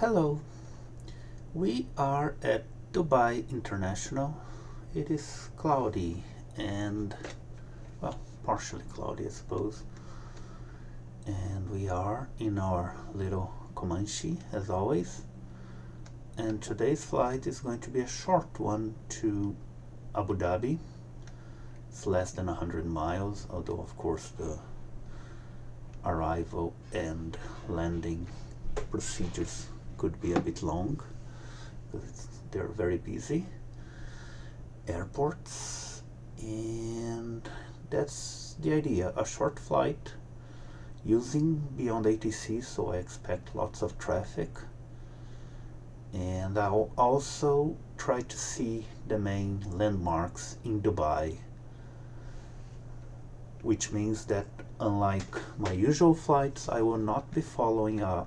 Hello, we are at Dubai International. It is cloudy and, well, partially cloudy I suppose. And we are in our little Comanche as always. And today's flight is going to be a short one to Abu Dhabi. It's less than 100 miles, although of course the arrival and landing procedures could be a bit long because they're very busy airports, and that's the idea, a short flight using BeyondATC, so I expect lots of traffic, and I'll also try to see the main landmarks in Dubai, which means that unlike my usual flights, I will not be following a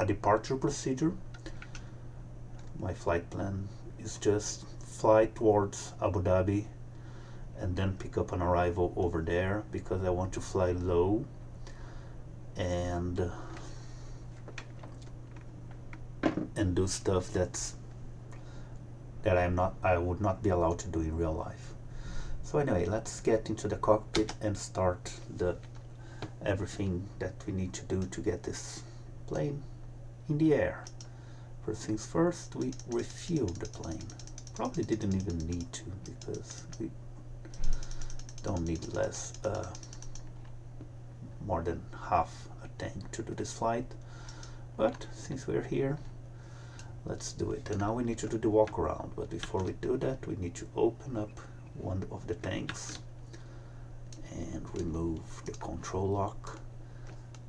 departure procedure. My flight plan is just fly towards Abu Dhabi and then pick up an arrival over there, because I want to fly low and do stuff that I would not be allowed to do in real life. So anyway, let's get into the cockpit and start everything that we need to do to get this plane in the air. First things first, we refuel the plane. Probably didn't even need to, because we don't need more than half a tank to do this flight, but since we're here, let's do it. And now we need to do the walk around, but before we do that, we need to open up one of the tanks and remove the control lock,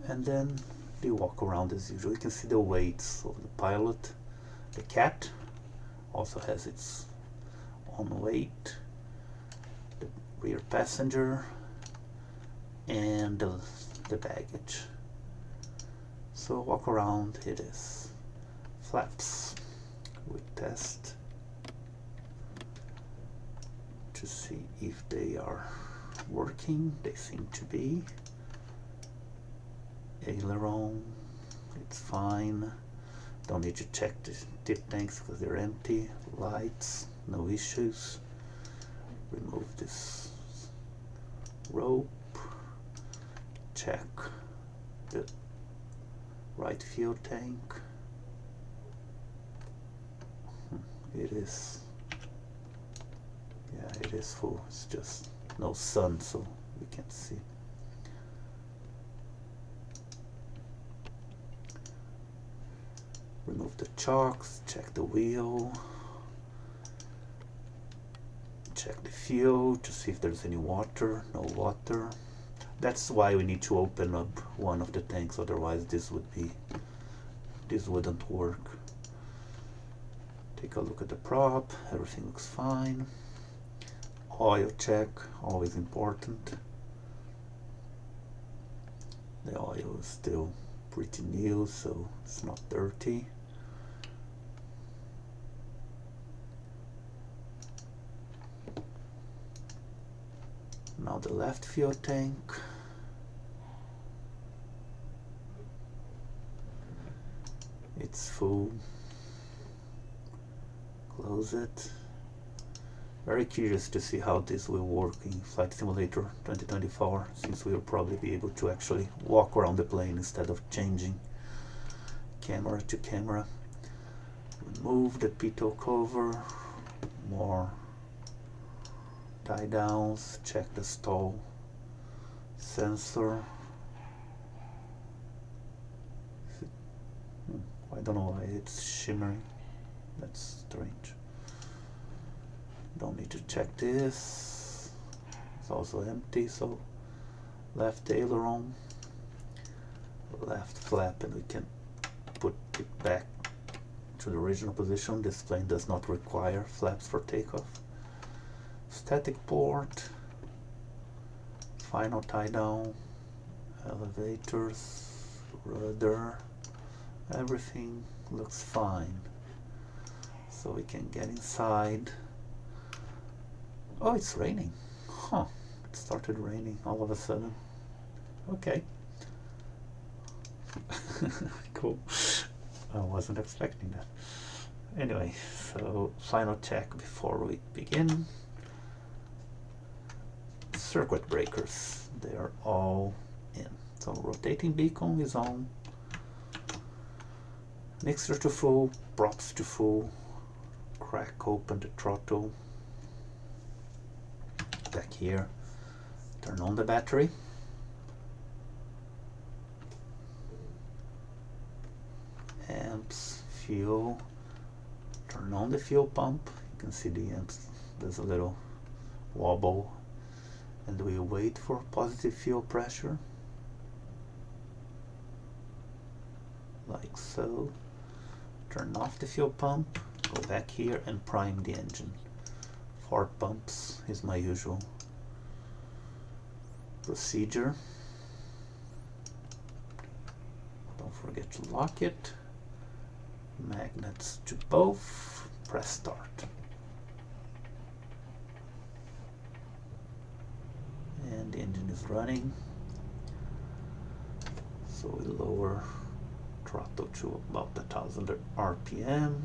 and then the walk around as usual. You can see the weights of the pilot. The cat also has its own weight, the rear passenger, and the baggage. So walk around it is. Flaps, we test to see if they are working. They seem to be. Aileron, it's fine. Don't need to check the tip tanks because they're empty. Lights, no issues. Remove this rope. Check the right fuel tank. It is, yeah, it is full. It's just no sun, so we can't see. Remove the chocks, check the wheel, check the fuel to see if there's any water. No water. That's why we need to open up one of the tanks, otherwise this wouldn't work. Take a look at the prop, everything looks fine. Oil check, always important. The oil is still pretty new, so it's not dirty. Now the left fuel tank. It's full. Close it. Very curious to see how this will work in Flight Simulator 2024, since we will probably be able to actually walk around the plane instead of changing camera to camera. Remove the pitot cover. More tie downs. Check the stall sensor. I don't know why it's shimmering. That's strange. Don't need to check this. It's also empty, so left aileron, left flap, and we can put it back to the original position. This plane does not require flaps for takeoff. Static port, final tie down, elevators, rudder, everything looks fine. So we can get inside. Oh, it's raining. Huh. It started raining all of a sudden. Okay. Cool. I wasn't expecting that. Anyway, so final check before we begin. Circuit breakers, they are all in. So rotating beacon is on. Mixer to full, props to full. Crack open the throttle. Back here, turn on the battery. Amps, fuel, turn on the fuel pump. You can see the amps, there's a little wobble, and we wait for positive fuel pressure, like so. Turn off the fuel pump, go back here and prime the engine. 4 pumps is my usual procedure. Don't forget to lock it. Magnets to both. Press start. And the engine is running. So we lower throttle to about 1000 RPM.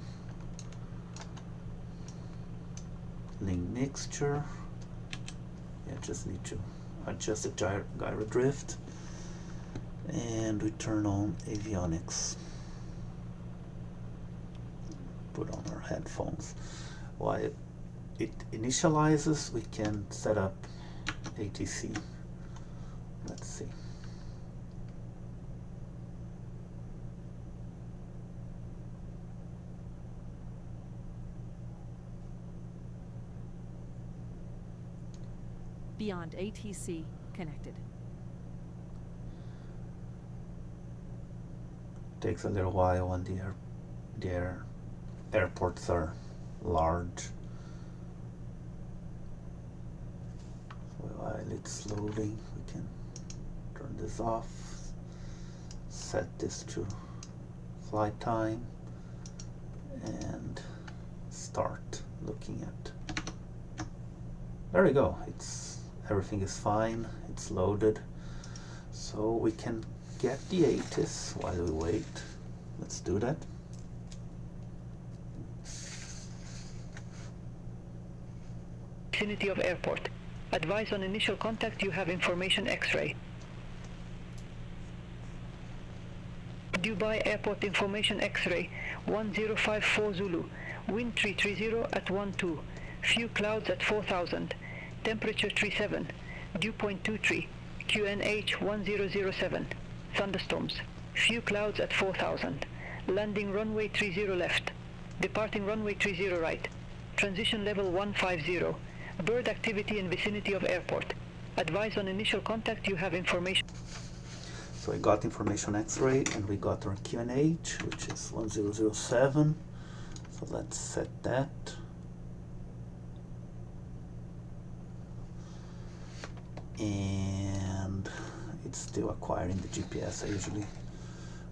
Lean mixture. Yeah, just need to adjust the gyro drift. And we turn on avionics. Put on our headphones. While it initializes, we can set up ATC. Let's see. BeyondATC connected. Takes a little while when the airports are large. While it's loading, we can turn this off, set this to flight time, and start looking at. There we go. Everything is fine. It's loaded, so we can get the ATIS while we wait. Let's do that. Vicinity of airport. Advise on initial contact, you have information X-ray. Dubai Airport information X-ray 1054 Zulu. Wind 330 at 12. Few clouds at 4000. Temperature 37. Dew point 23. QNH 1007. Thunderstorms. Few clouds at 4000. Landing runway 30 left. Departing runway 30 right. Transition level 150. Bird activity in vicinity of airport. Advise on initial contact, you have information. So we got information X-ray and we got our QNH, which is 1007. So let's set that. And it's still acquiring the GPS. I usually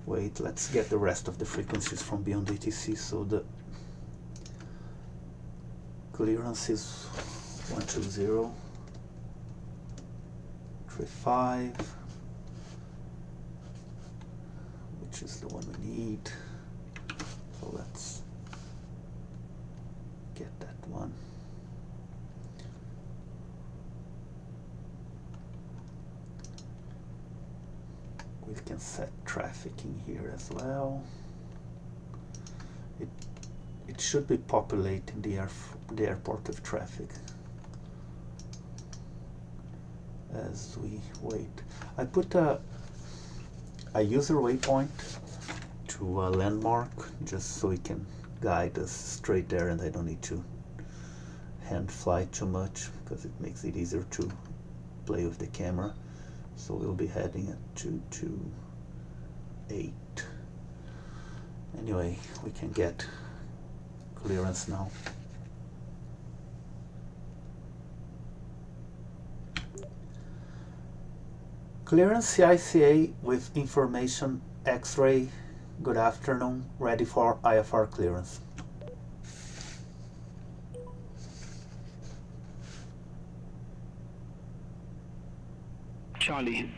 wait. Let's get the rest of the frequencies from BeyondATC. So the clearance is 120.35, which is the one we need. So let's get that one. We can set traffic in here as well. It should be populating the airport with traffic as we wait. I put a user waypoint to a landmark just so it can guide us straight there, and I don't need to hand fly too much because it makes it easier to play with the camera. So we'll be heading at 228. Anyway, we can get clearance now. Clearance CICA with information X-ray. Good afternoon. Ready for IFR clearance. Charlie,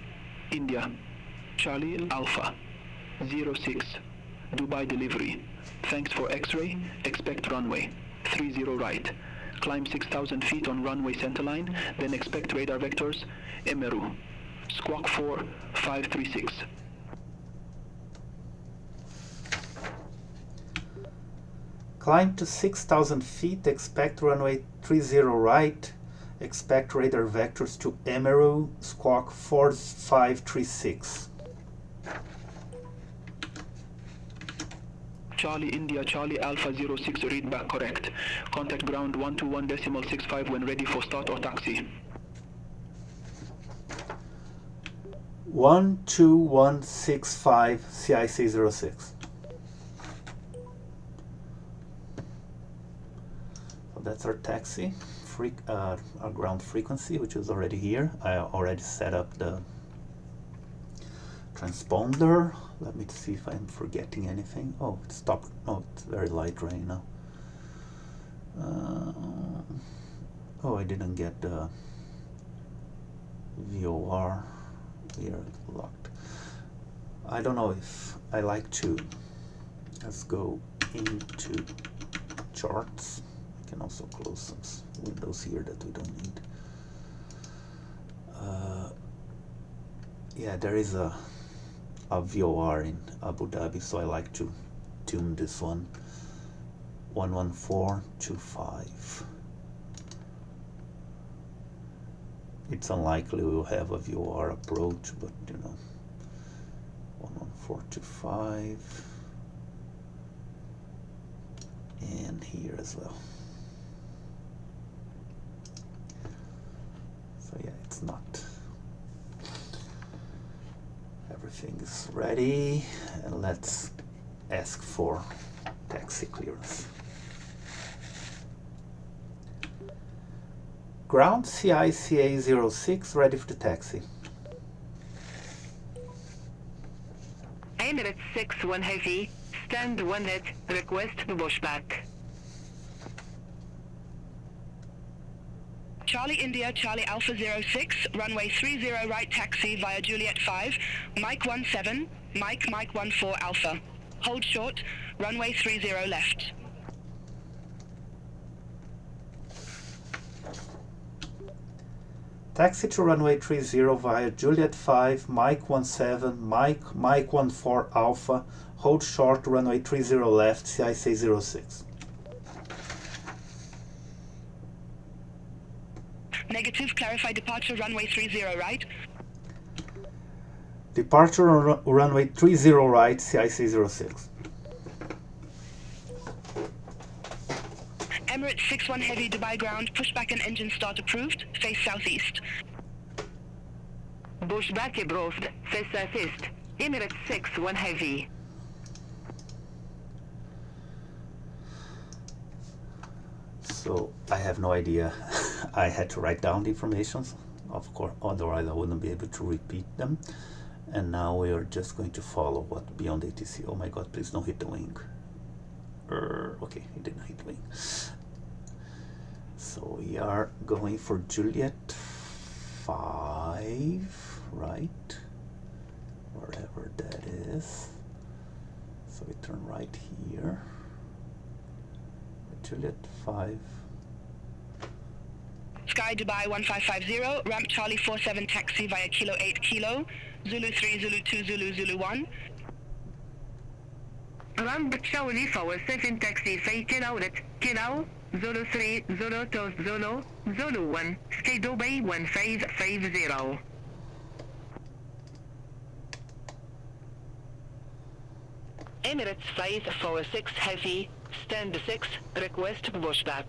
India, Charlie Alpha, 06, Dubai delivery. Thanks for X-ray. Expect runway 30 right. Climb 6,000 feet on runway centerline, then expect radar vectors. Emeru. Squawk 4, 536. Climb to 6,000 feet, expect runway 30 right, expect radar vectors to Emeru, squawk 4536. Charlie India, Charlie Alpha 06, read back correct. Contact ground 121.65 when ready for start or taxi. 12165 CIC 06. So that's our taxi, our ground frequency, which is already here. I already set up the transponder. Let me see if I'm forgetting anything. Oh, it stopped. Oh, it's very light rain now. Oh, I didn't get the VOR. We are locked. I don't know if I like to. Let's go into charts. I can also close some windows here that we don't need. Yeah, there is a VOR in Abu Dhabi, so I like to tune this one. 11425. It's unlikely we'll have a VOR approach, but you know, 11425, and here as well. So yeah, it's not. Everything is ready, and let's ask for taxi clearance. Ground CICA 06, ready for the taxi. Emirates 6 1 heavy, stand 1 net, request pushback. Charlie India, Charlie Alpha 06, runway 30 right taxi via Juliet 5, Mike 17, Mike 14 Alpha. Hold short, runway 30 left. Taxi to runway 30 via Juliet 5, Mike 17, Mike 14 Alpha, hold short, runway 30 left, CIC 06. Negative, clarify departure runway 30 right. Departure on runway 30 right, CIC 06. Emirates 6-1 heavy Dubai ground, pushback and engine start approved, face southeast. Pushback approved, face southeast. Emirates 6 1 heavy. So I have no idea. I had to write down the information, of course, otherwise I wouldn't be able to repeat them. And now we are just going to follow what BeyondATC. Oh my god, please don't hit the wing. Okay, he didn't hit the wing. So we are going for Juliet 5, right? Wherever that is. So we turn right here. Juliet 5. Sky Dubai 1550, ramp Charlie 47 taxi via Kilo 8 Kilo, Zulu 3, Zulu 2, Zulu, Zulu 1. Ramp Charlie 47 taxi via Kilo 8 Kilo, Zulu 3, Zulu 2, Zulu, Zulu 1, Sky Dubai 1550. Emirates 546 heavy, stand 6, request pushback.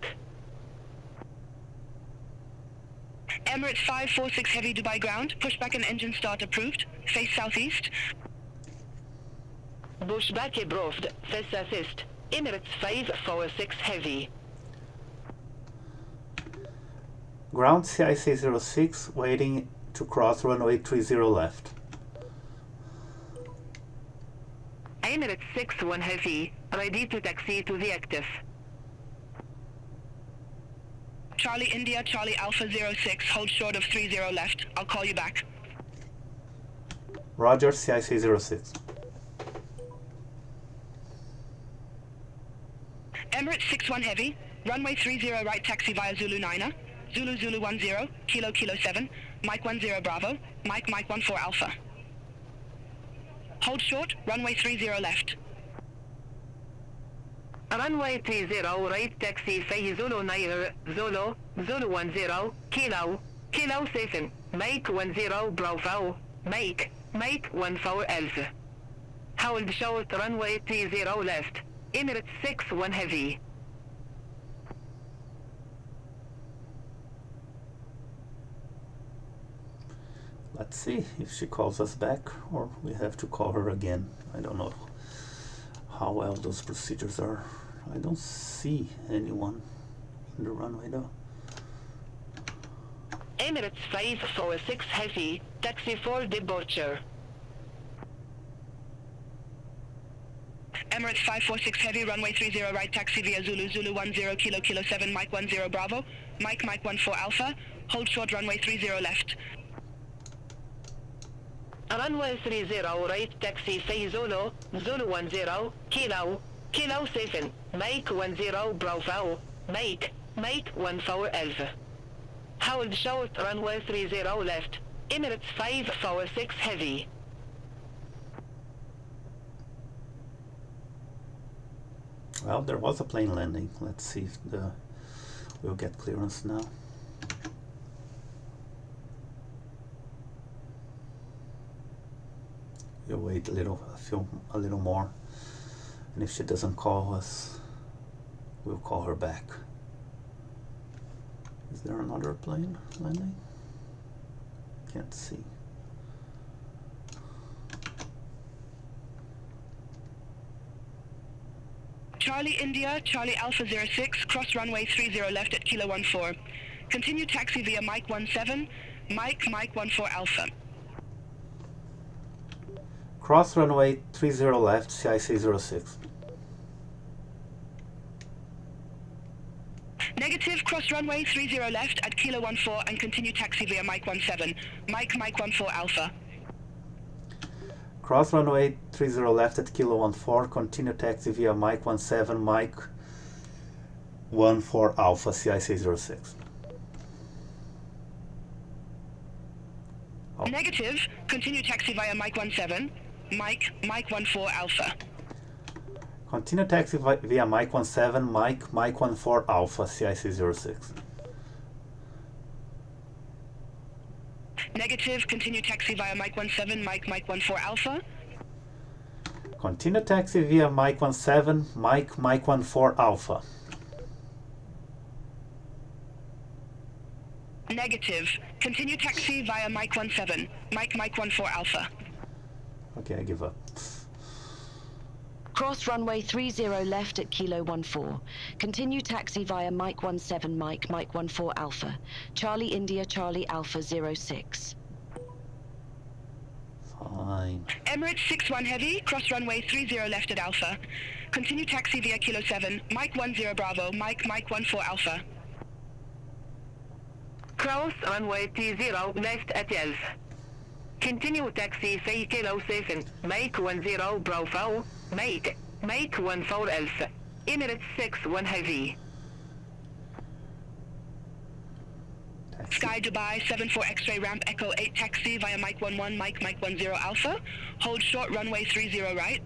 Emirates 546 heavy Dubai ground, pushback and engine start approved, face southeast. Pushback approved, face southeast. Emirates 546 heavy. Ground CIC 06, waiting to cross runway 30 left. Emirates 6 1 heavy, ready to taxi to the active. Charlie India, Charlie Alpha 06, hold short of 30 left. I'll call you back. Roger, CIC 06. Emirates 61 Heavy, runway 30 right taxi via Zulu 9er, Zulu Zulu 10, Kilo Kilo 7, Mike 10 Bravo, Mike 14 Alpha. Hold short, runway 30 left. Runway 30 right taxi say Zulu 9 Zulu Zulu 10 Kilo Kilo 7 Mike 10 Bravo Mike 14 Alpha. Hold short runway 30 left. Emirates 61 Heavy. Let's see if she calls us back or we have to call her again. I don't know how well those procedures are. I don't see anyone in the runway though. Emirates 546 Heavy, taxi for departure. Emirates 546 Heavy, runway 30 right taxi via Zulu Zulu 10 Kilo Kilo 7 Mike 10 Bravo, Mike 14 Alpha. Hold short runway 30 left. Runway 30 right taxi say Zulu Zulu 10 Kilo Kilo 7 Mike 10 Bravo Mike 14 Alpha. Hold short runway 30 left. Emirates 546 Heavy. Well, there was a plane landing. Let's see if we'll get clearance now. We'll wait a little more, and if she doesn't call us, we'll call her back. Is there another plane landing? Can't see. Charlie India, Charlie Alpha 06, cross runway 30 left at Kilo 14. Continue taxi via Mike 17, Mike 14 Alpha. Cross runway 30 left, CIC 06. Negative, cross runway 30 left at Kilo 14 and continue taxi via Mike 17, Mike 14 Alpha. Cross runway 30 left at Kilo 14, continue taxi via Mike 17, Mike 14 Alpha, CIC 06. Oh. Negative, continue taxi via Mike 17, Mike 14 Alpha. Continue taxi via Mike 17, Mike 14 Alpha, CIC 06. Negative, continue taxi via Mike 17, Mike 14 Alpha. Continue taxi via Mike 17, Mike 14 Alpha. Negative, continue taxi via Mike 17, Mike 14 Alpha. Okay, I give up. Cross runway 30 left at Kilo 14. Continue taxi via Mike 17, Mike 14 Alpha. Charlie India, Charlie Alpha 06. Fine. Emirates 61 Heavy, cross runway 30 left at Alpha. Continue taxi via Kilo 7, Mike 10 Bravo, Mike 14 Alpha. Cross runway 30 left at Alpha. Continue taxi say Kilo 7, Mike 10 Bravo, Mike 14 Alpha. Emirates 61 Heavy. Taxi. Sky Dubai 74 X-ray ramp Echo 8 taxi via Mike 11, Mike 10 Alpha. Hold short runway 30 right.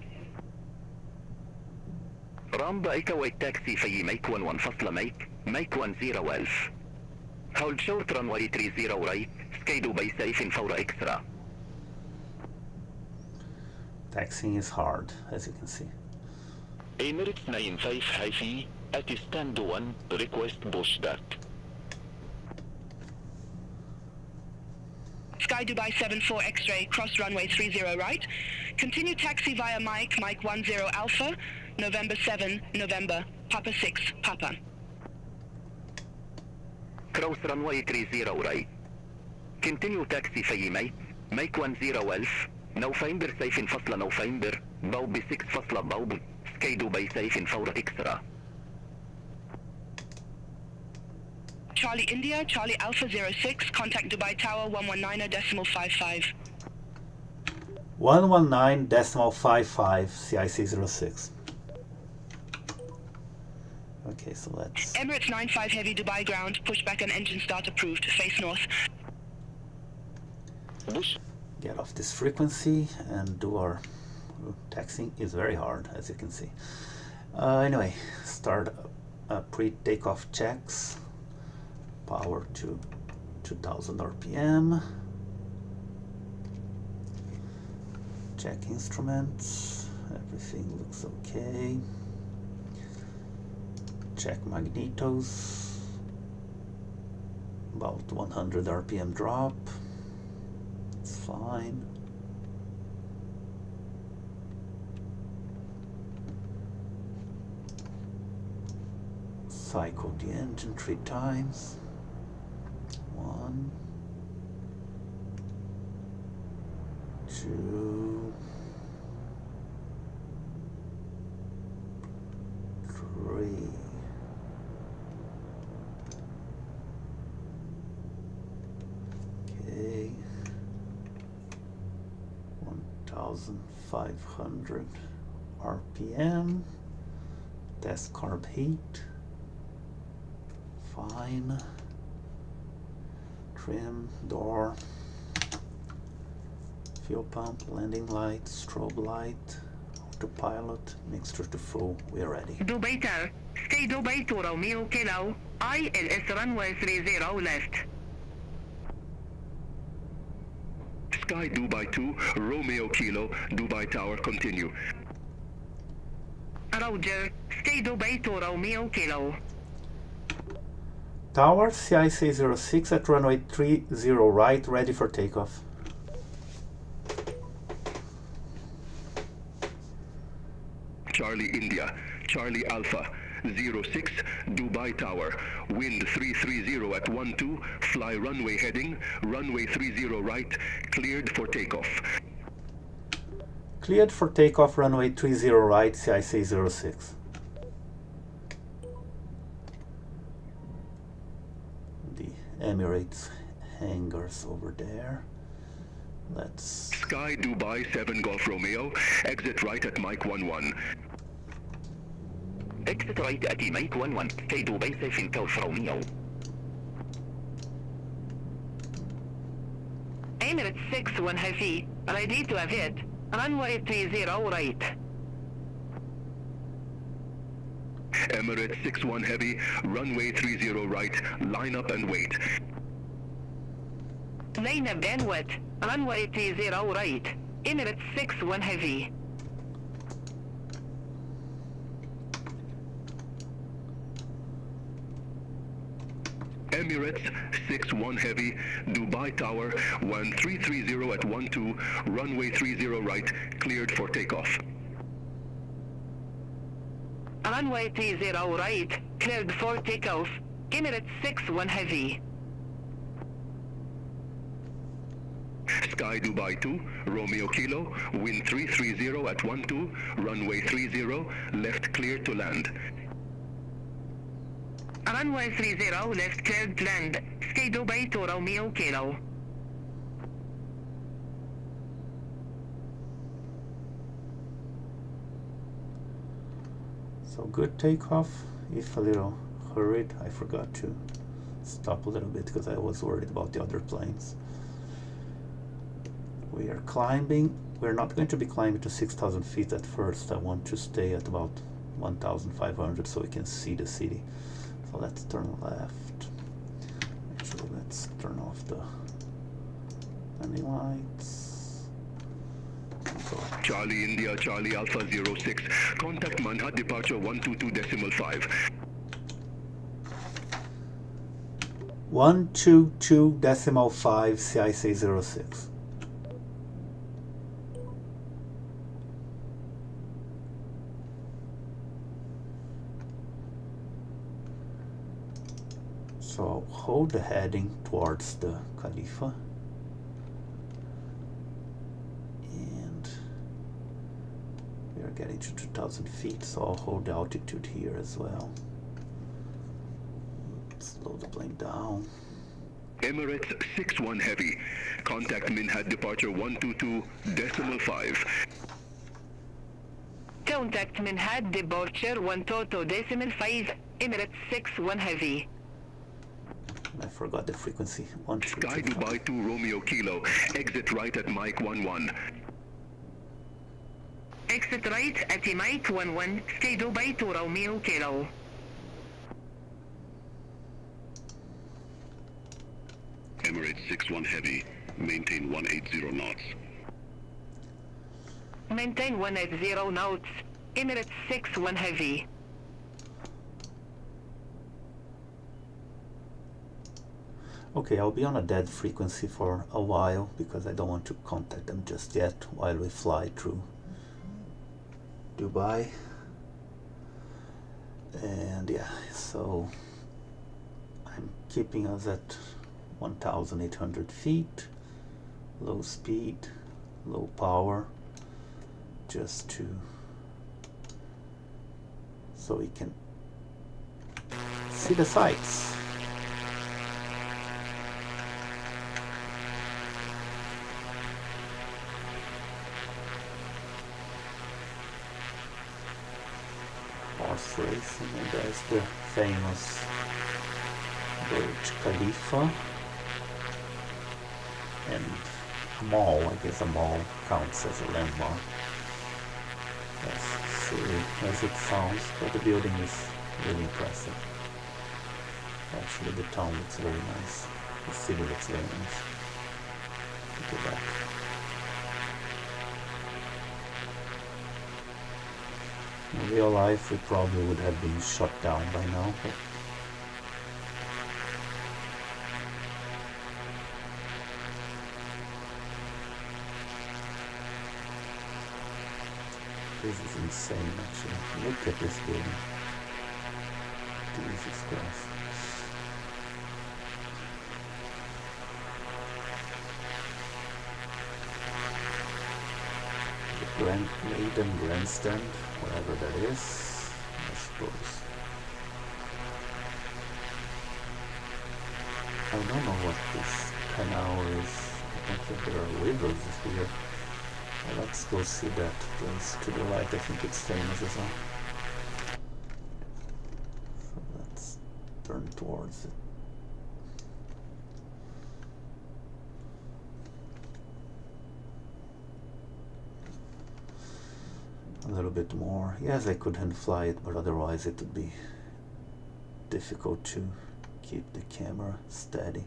رامب Echo 8 taxi في مايك 11 فاصلة مايك 10 ألف. Hold short runway 30 right. Sky Dubai safe فور extra. Taxiing is hard, as you can see. Emirates 95 Haifi at stand 1 request push back. Sky Dubai 74 X-ray cross runway 30 right. Continue taxi via Mike 10 Alpha, November 7, November, Papa 6, Papa. Cross runway 30 right. Continue taxi في مايك 10 ألف. نوفمبر سيف فصل نوفمبر باوب 6 فصل باوب سكاي دبي سيف فور اكسترا. Charlie India, Charlie Alpha 06, contact Dubai Tower 119.55. 119.55, CIC 06. Okay, so let's Emirates 95 Heavy Dubai ground, pushback and engine start approved, face north. get off this frequency and do our taxiing. Is very hard, as you can see. Anyway, start pre-takeoff checks, power to 2000 RPM, check instruments, everything looks okay, check magnetos, about 100 RPM drop, it's fine. Cycle the engine 3 times. 1, 2, 3. Okay. 1500 RPM. Test carb heat. Fine. Trim, door, fuel pump, landing light, strobe light, autopilot, mixture to full, we're ready. Dubai Tower, stay Dubai to Romeo Kilo, ILS runway 30 left. Sky Dubai 2, Romeo Kilo, Dubai Tower, continue. Roger, stay Dubai to Romeo Kilo. Tower, CIC 06 at runway 30 right, ready for takeoff. Charlie India, Charlie Alpha, 06, Dubai Tower, wind 330 at 12, fly runway heading, runway 30 right, cleared for takeoff. Cleared for takeoff, runway 30 right, CIC 06. Emirates hangars over there. Let's Sky Dubai 7 Golf Romeo, exit right at Mike 11. Exit right at Mike 11, stay Dubai safe in Golf Romeo. Emirates 61 Heavy, ready to aviate, runway 30 right. Emirates 61 Heavy, runway 30 right, line up and wait. Line up and wait, runway 30 right, Emirates 61 Heavy. Emirates 61 Heavy, Dubai Tower, 1330 at 12, runway 30 right, cleared for takeoff. Runway 30 right, cleared for takeoff, Emirates 61 Heavy. Sky Dubai 2, Romeo Kilo, wind 330 at 12, runway 30, left clear to land. Runway 30 left cleared to land, stay Dubai to Romeo Kilo. so good takeoff. If a little hurried, I forgot to stop a little bit because I was worried about the other planes. We are climbing. We're not going to be climbing to 6,000 feet at first. I want to stay at about 1,500 so we can see the city. So let's turn left. Actually, let's turn off the landing lights. Charlie India, Charlie Alpha 06, contact Manhat departure 122.5. 122.5 CIC 06. So hold the heading towards the Khalifa. And we are getting to 2,000 feet, so I'll hold the altitude here as well. Slow the plane down. Emirates 61 Heavy, contact Manhat departure 122.5. Contact Manhat departure 122.5, Emirates 6-1 heavy. I forgot the frequency. Sky Dubai 2 Romeo Kilo. Exit right at Mike 11. Exit right at Mike 11. Sky Dubai 2 Romeo Kilo. Emirates 6-1 heavy. Maintain 180 knots. Maintain 180 knots. Emirates 6-1 heavy. Okay, I'll be on a dead frequency for a while because I don't want to contact them just yet while we fly through Dubai. And yeah, so I'm keeping us at 1,800 feet, low speed, low power, just so we can see the sights. Horse racing, and there's the famous Burj Khalifa and a mall. I guess a mall counts as a landmark. As silly as it sounds, but the building is really impressive. Actually, the town looks very nice. The city looks very nice. Look at that. In real life, we probably would have been shut down by now, but this is insane, actually. Look at this building. Jesus Christ. The Maiden Grandstand, whatever that is, I suppose. I don't know what this canal is. I don't think there are rivers here. Well, let's go see that place to the right. I think it's famous as well. So let's turn towards it. A little bit more. Yes, I could hand fly it, but otherwise it would be difficult to keep the camera steady.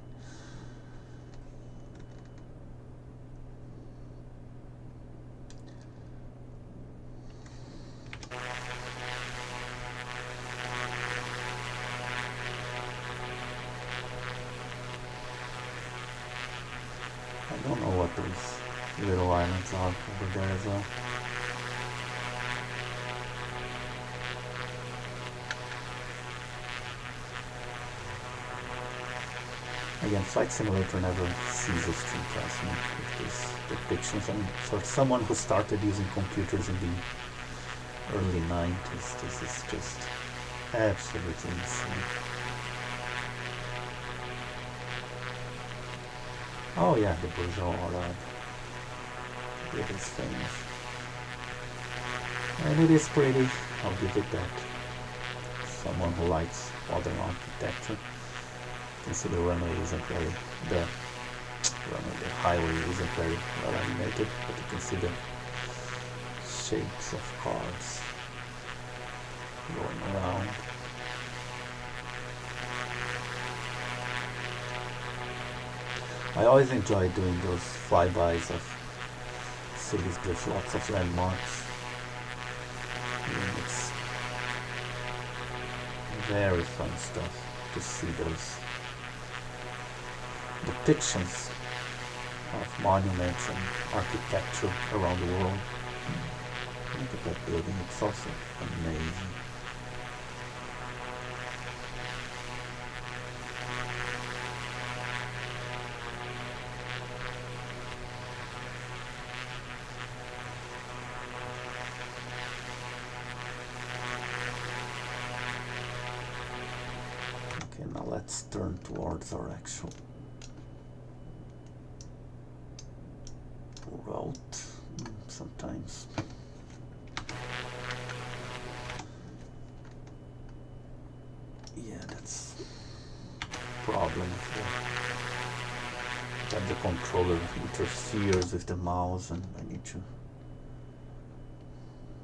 I don't know what those little islands are over there as well. Again, Flight Simulator never ceases to impress me with these depictions. I mean, for someone who started using computers in the early 90s, this is just absolutely insane. Oh yeah, the Burj Khalifa. It is famous. And it is pretty, I'll give it that. Someone who likes modern architecture. You can see the runway isn't very, the highway isn't very well animated, but you can see the shapes of cars going around. I always enjoy doing those flybys of cities with lots of landmarks. It's very fun stuff to see those depictions of monuments and architecture around the world. Look at that building, it's also amazing. Okay, now let's turn towards our actual route. Sometimes that's problem. That the controller interferes with the mouse, and I need to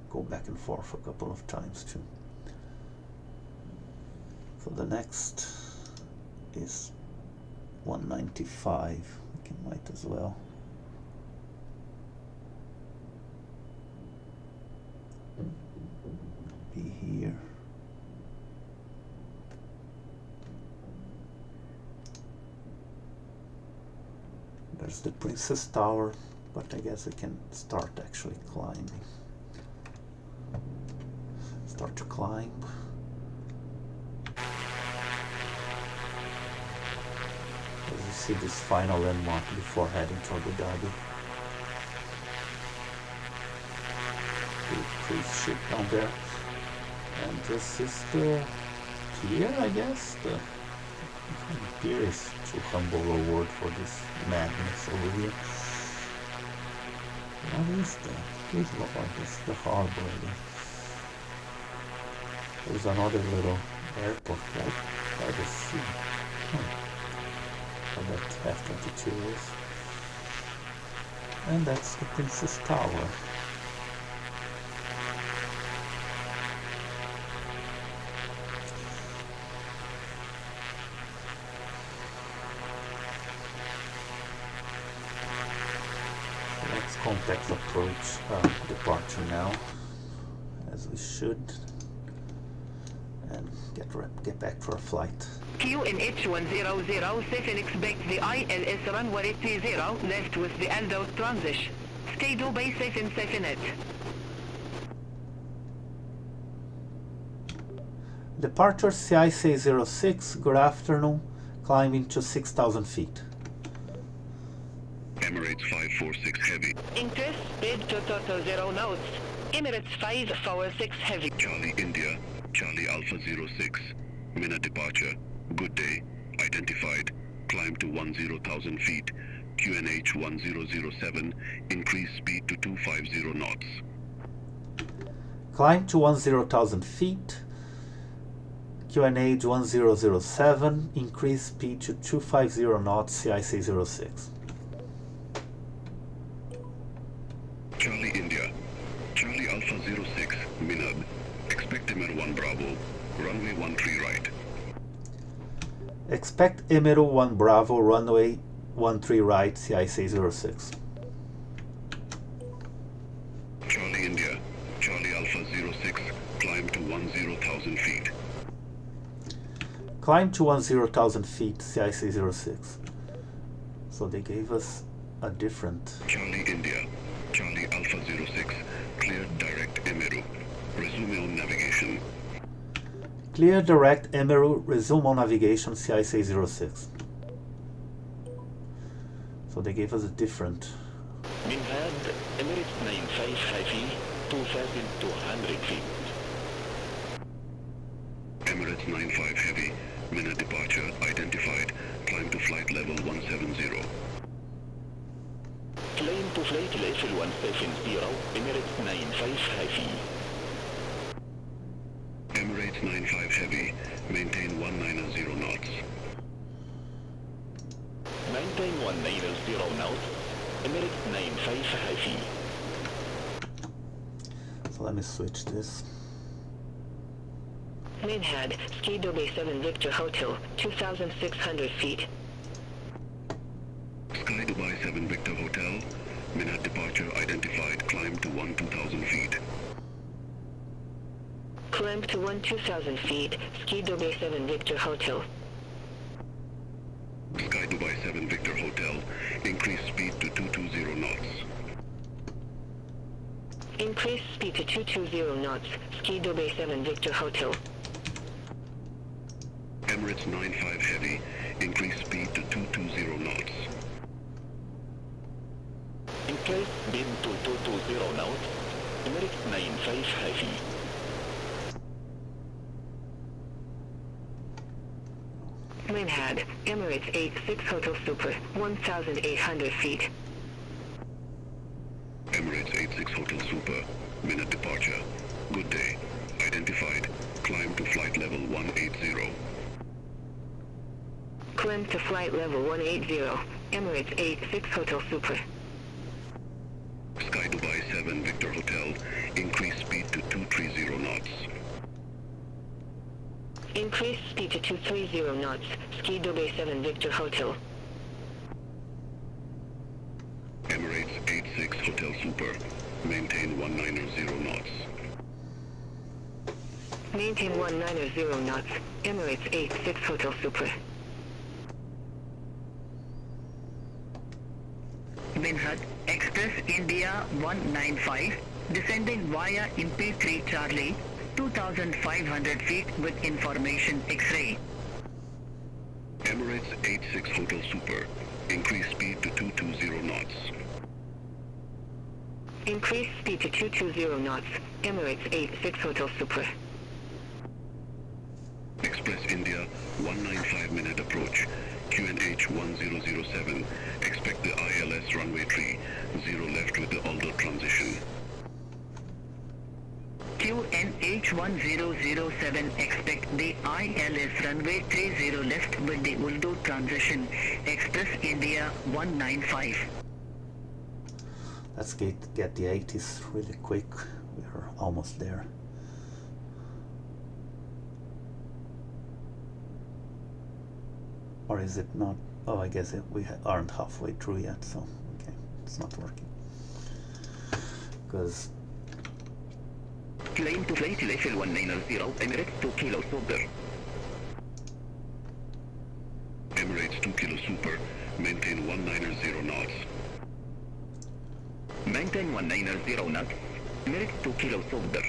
go back and forth a couple of times too. So the next is 195. We might as well. Be here. There's the Princess Tower, but I guess I can start actually climbing. Start to climb. As you see, this final landmark before heading to Abu Dhabi. The cruise ship down there. And this is the pier, I guess. The pier is too humble a word for this madness over here. What is that? Please look like this. The harbor, I guess. There's another little airport right by the sea. So that F-22 is. And that's the Princess Tower. Let's contact approach departure now, as we should, and get back to our flight. QNH 1007, expect the ILS runway 30 left with the Aldos transition. Stay Dubai safe in SafeNet. Departure CIC 06, good afternoon, climbing to 6,000 feet. Emirates 546 Heavy. Increase speed to total 0 knots. Emirates 546 Heavy. Charlie India, Charlie Alpha 06. Minna departure. Good day. Identified. Climb to 10,000 feet. QNH 1007. Increase speed to 250 knots. Climb to 10,000 feet. QNH 1007. Increase speed to 250 knots. CIC 06. Charlie India, Charlie Alpha 06, Minad. Expect Emir 1 Bravo, runway 13 right. Expect Emir 1 Bravo, runway 13 right, CIC 06. Charlie India, Charlie Alpha 06, climb to 10,000 feet. Climb to 10,000 feet, CIC 06. So they gave us a different... Charlie India, Charlie Alpha 06, cleared direct Emiru. Resume on navigation. Clear direct Emiru, resume on navigation, CIC 06. So they gave us a different... Minhad, Emirates 95 Haifi, 2,200 feet. Emirates 95 Heavy, Minna departure identified. Climb to flight level 170. Climb to flight level 170, Emirates 95 Haifi. Emirates 95 Heavy, maintain 190 knots. Maintain 190 knots, Emirates 95 Haifi. So let me switch this. Minhad, Ski Dubai 7 Victor Hotel, 2,600 feet. Sky Dubai 7 Victor Hotel, Minna departure identified. Climb to 12,000 feet. Climb to 12,000 feet, Ski Dubai 7 Victor Hotel. Sky Dubai 7 Victor Hotel, increase speed to 220 knots. Increase speed to 220 knots, Ski Dubai 7 Victor Hotel. Emirates 95 Heavy, increase speed to 220 knots. Increase speed to 220 knots, Emirates 95 Haifi. Minhad, Emirates 86 Hotel Super, 1,800 feet. Emirates 86 Hotel Super, Minna departure. Good day. Identified. Climb to flight level 180. Climb to flight level 180, Emirates 86 Hotel Super. Sky Dubai 7 Victor Hotel, increase speed to 230 knots. Increase speed to 230 knots, Ski Dubai 7 Victor Hotel. Emirates 86 Hotel Super, maintain 190 knots. Maintain 190 knots, Emirates 86 Hotel Super. Binhad, Express India 195, descending via MP3 Charlie, 2,500 feet with information X-ray. Emirates 86 Hotel Super, increase speed to 220 knots. Increase speed to 220 knots, Emirates 86 Hotel Super. Express India 195-minute approach, QNH 1007, expect the ILS runway 30 left with the Aldo transition. QNH 1007, expect the ILS runway 30 left with the Aldo transition, Express India 195. Let's get the ATIS really quick. We're almost there. Or is it not? Oh, I guess we aren't halfway through yet, so okay, it's not working. Because Climb to flight level 190, Emirates 2 Kilo Super. Emirates 2 Kilo Super, maintain 190 knots. Maintain 190 knots, Emirates 2 Kilo Super.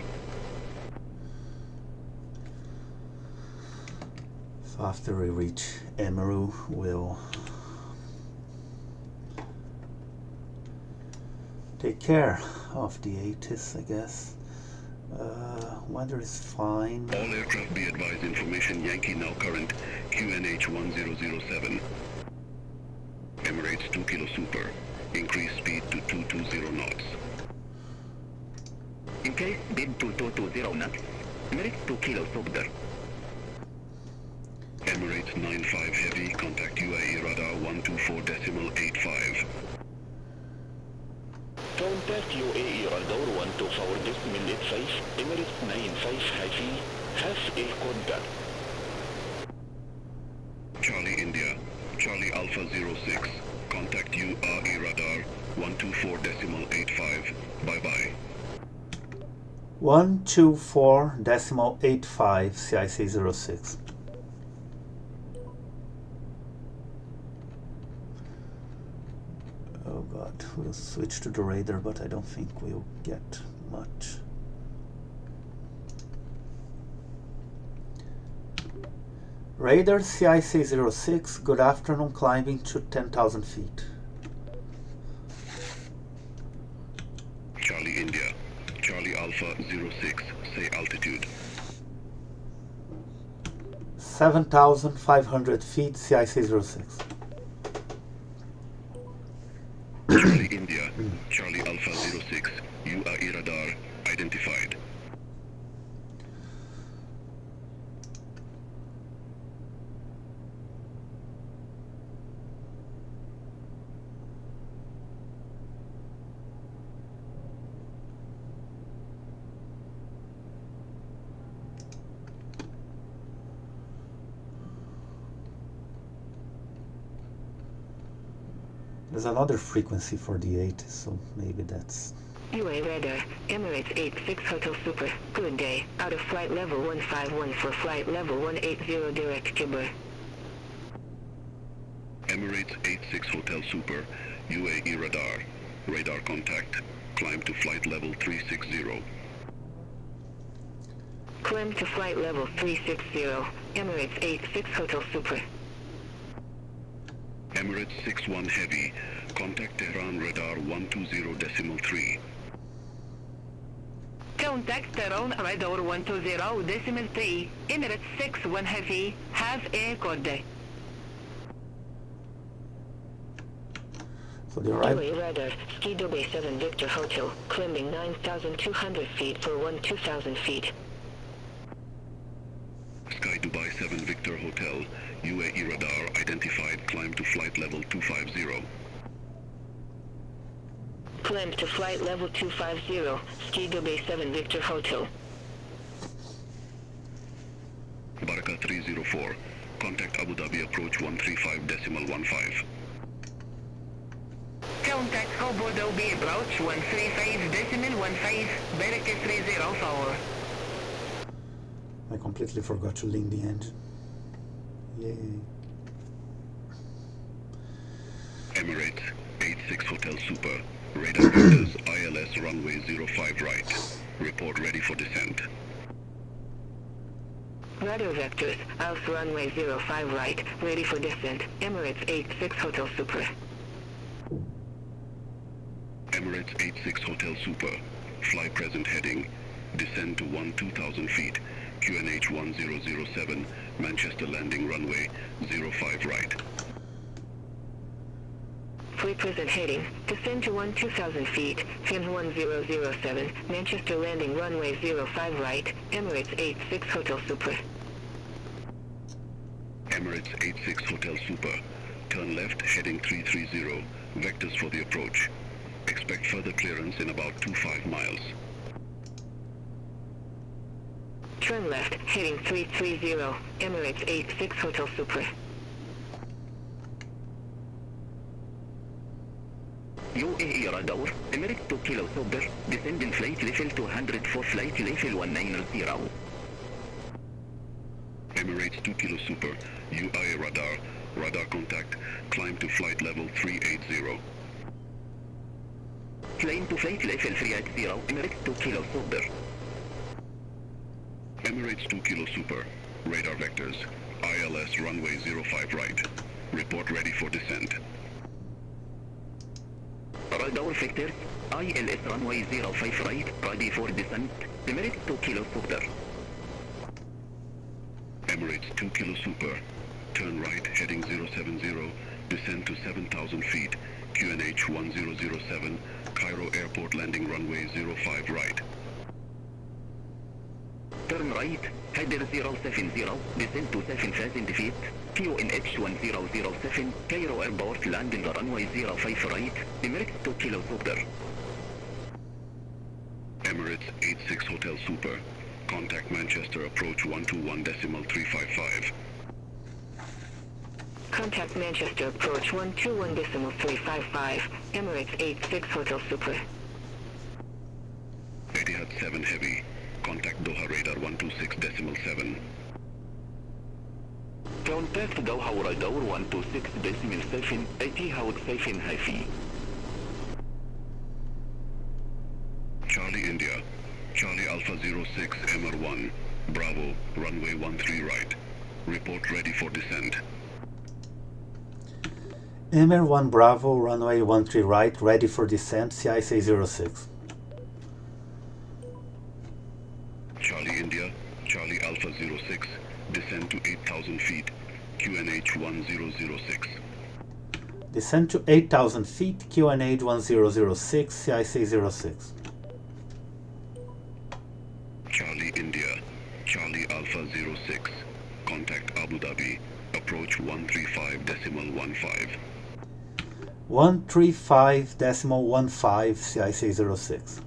so after we reach Emiru, we'll take care of the ATIS, I guess. Weather is fine. All aircraft be advised, information Yankee now current, QNH 1007. Emirates 2 Kilo Super, increase speed to 220 knots. Increase speed to 220 knots, Emirates 2 Kilo Super. Emirates 95 Heavy, contact UAE radar 124.85. Contact UAE radar 124.85, Emirates 95 Heavy, have a contact. Charlie India, Charlie Alpha 06, contact UAE radar 124.85, bye-bye. 124.85 CIC 06. Oh god, we'll switch to the radar, but I don't think we'll get much. Radar CIC 06, good afternoon, climbing to 10,000 feet. Charlie India, Charlie Alpha 06, say altitude. 7,500 feet, CIC 06. Charlie India, Charlie Alpha 06, UAE radar identified. There's another frequency for the 80, so maybe that's... UA radar, Emirates 86 Hotel Super, good day, out of flight level 151 for flight level 180 direct Kibber. Emirates 86 Hotel Super, UAE radar, radar contact, climb to flight level 360. Climb to flight level 360, Emirates 86 Hotel Super. Emirates 61 Heavy, contact Tehran radar 120.3. Contact Tehran radar 120.3, Emirates 61 Heavy, have a good day. So the right... UA radar, Ski Dubai 7 Victor Hotel, climbing 9,200 feet for 12,000 feet. Sky Dubai 7 Victor Hotel, UAE radar identified, climb to flight level 250. Climb to flight level 250, Sky Dubai 7 Victor Hotel. Baraka 304, contact Abu Dhabi approach 135.15. Contact Abu Dhabi approach 135.15, Baraka 304. I completely forgot to link the engine. Yay. Emirates 86 Hotel Super, radar vectors ILS runway 05 right. Report ready for descent. Radar vectors, Alpha runway 05 right, ready for descent. Emirates 86 Hotel Super. Emirates 86 Hotel Super, fly present heading, descend to 2000 feet, QNH 1007, Manchester landing runway 05 right. Fly present heading, descend to 2000 feet, QNH 1007, Manchester landing runway 05 right, Emirates 86 Hotel Super. Emirates 86 Hotel Super, turn left heading 330, vectors for the approach. Expect further clearance in about 25 miles. Turn left, heading 330, Emirates 86 Hotel Super. UAE radar, Emirates 2 Kilo Super, descend in flight level 200 for flight level 190. Emirates 2 Kilo Super, UAE radar contact, climb to flight level 380. Climb to flight level 380, Emirates 2 Kilo Super. Emirates 2 Kilo Super, radar vectors, ILS runway 05 right. Report ready for descent. Radar vectors, ILS runway 05 right, ready for descent, Emirates 2 Kilo Super. Emirates 2 Kilo Super, turn right heading 070, descend to 7,000 feet, QNH 1007, Cairo Airport landing runway 05 right. Turn right, header 070, descend to 7,000 feet, QNH 1007, Cairo Airport landing runway 05 right, Emirates 2 Kilo Super. Emirates 86 Hotel Super, contact Manchester approach 121.355. Contact Manchester approach 121.355, Emirates 86 Hotel Super. Etihad 7 Heavy, contact Doha radar 126.7. Contact Doha radar 126.7, Etihad 7 Heavy. Charlie India, Charlie Alpha 06 MR1, Bravo, runway 13 right. Report ready for descent. MR1 Bravo, runway 13 right, ready for descent, CIC 06. Charlie India, Charlie Alpha 06, descend to 8,000 feet, QNH 1006. Descend to 8,000 feet, QNH 1006, CIC 06. Charlie India, Charlie Alpha 06, contact Abu Dhabi, approach 135.15. 135.15, CIC 06.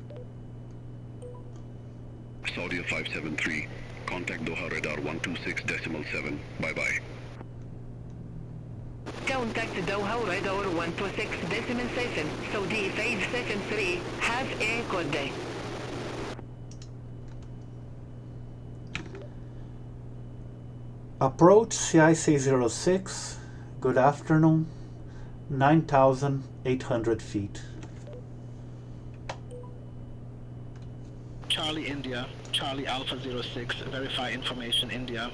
Saudi 573, contact Doha radar 126.7, bye-bye. Contact Doha radar 126.7, Saudi 573, have a good day. Approach CIC 06, good afternoon, 9,800 feet. Charlie India, Charlie Alpha 06, verify information India.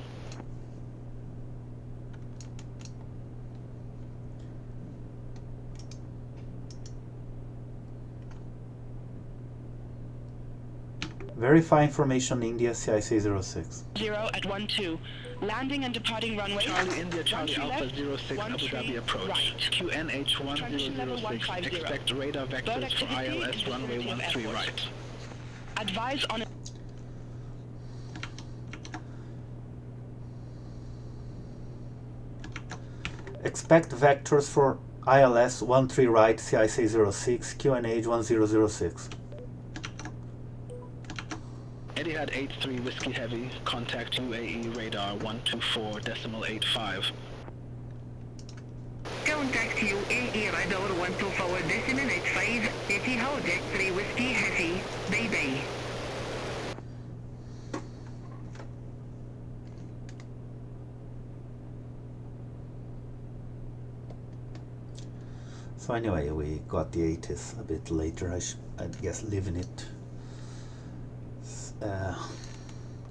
Verify information India, CIC 06. 0 at 12. Landing and departing runway. Charlie India, Charlie Alpha left, 06, Abu Dhabi approach. Right. QNH 1006, expect radar vectors for ILS runway 13 right. Advise on Expect vectors for ILS 13 right, CIC 06, QNH 1006. Etihad 83 Whiskey Heavy, contact UAE radar 124.85. Contact UAE radar 124.85, Etihad 83 Whiskey Heavy, Bay Bay. So anyway, we got the ATIS a bit later. I guess leaving it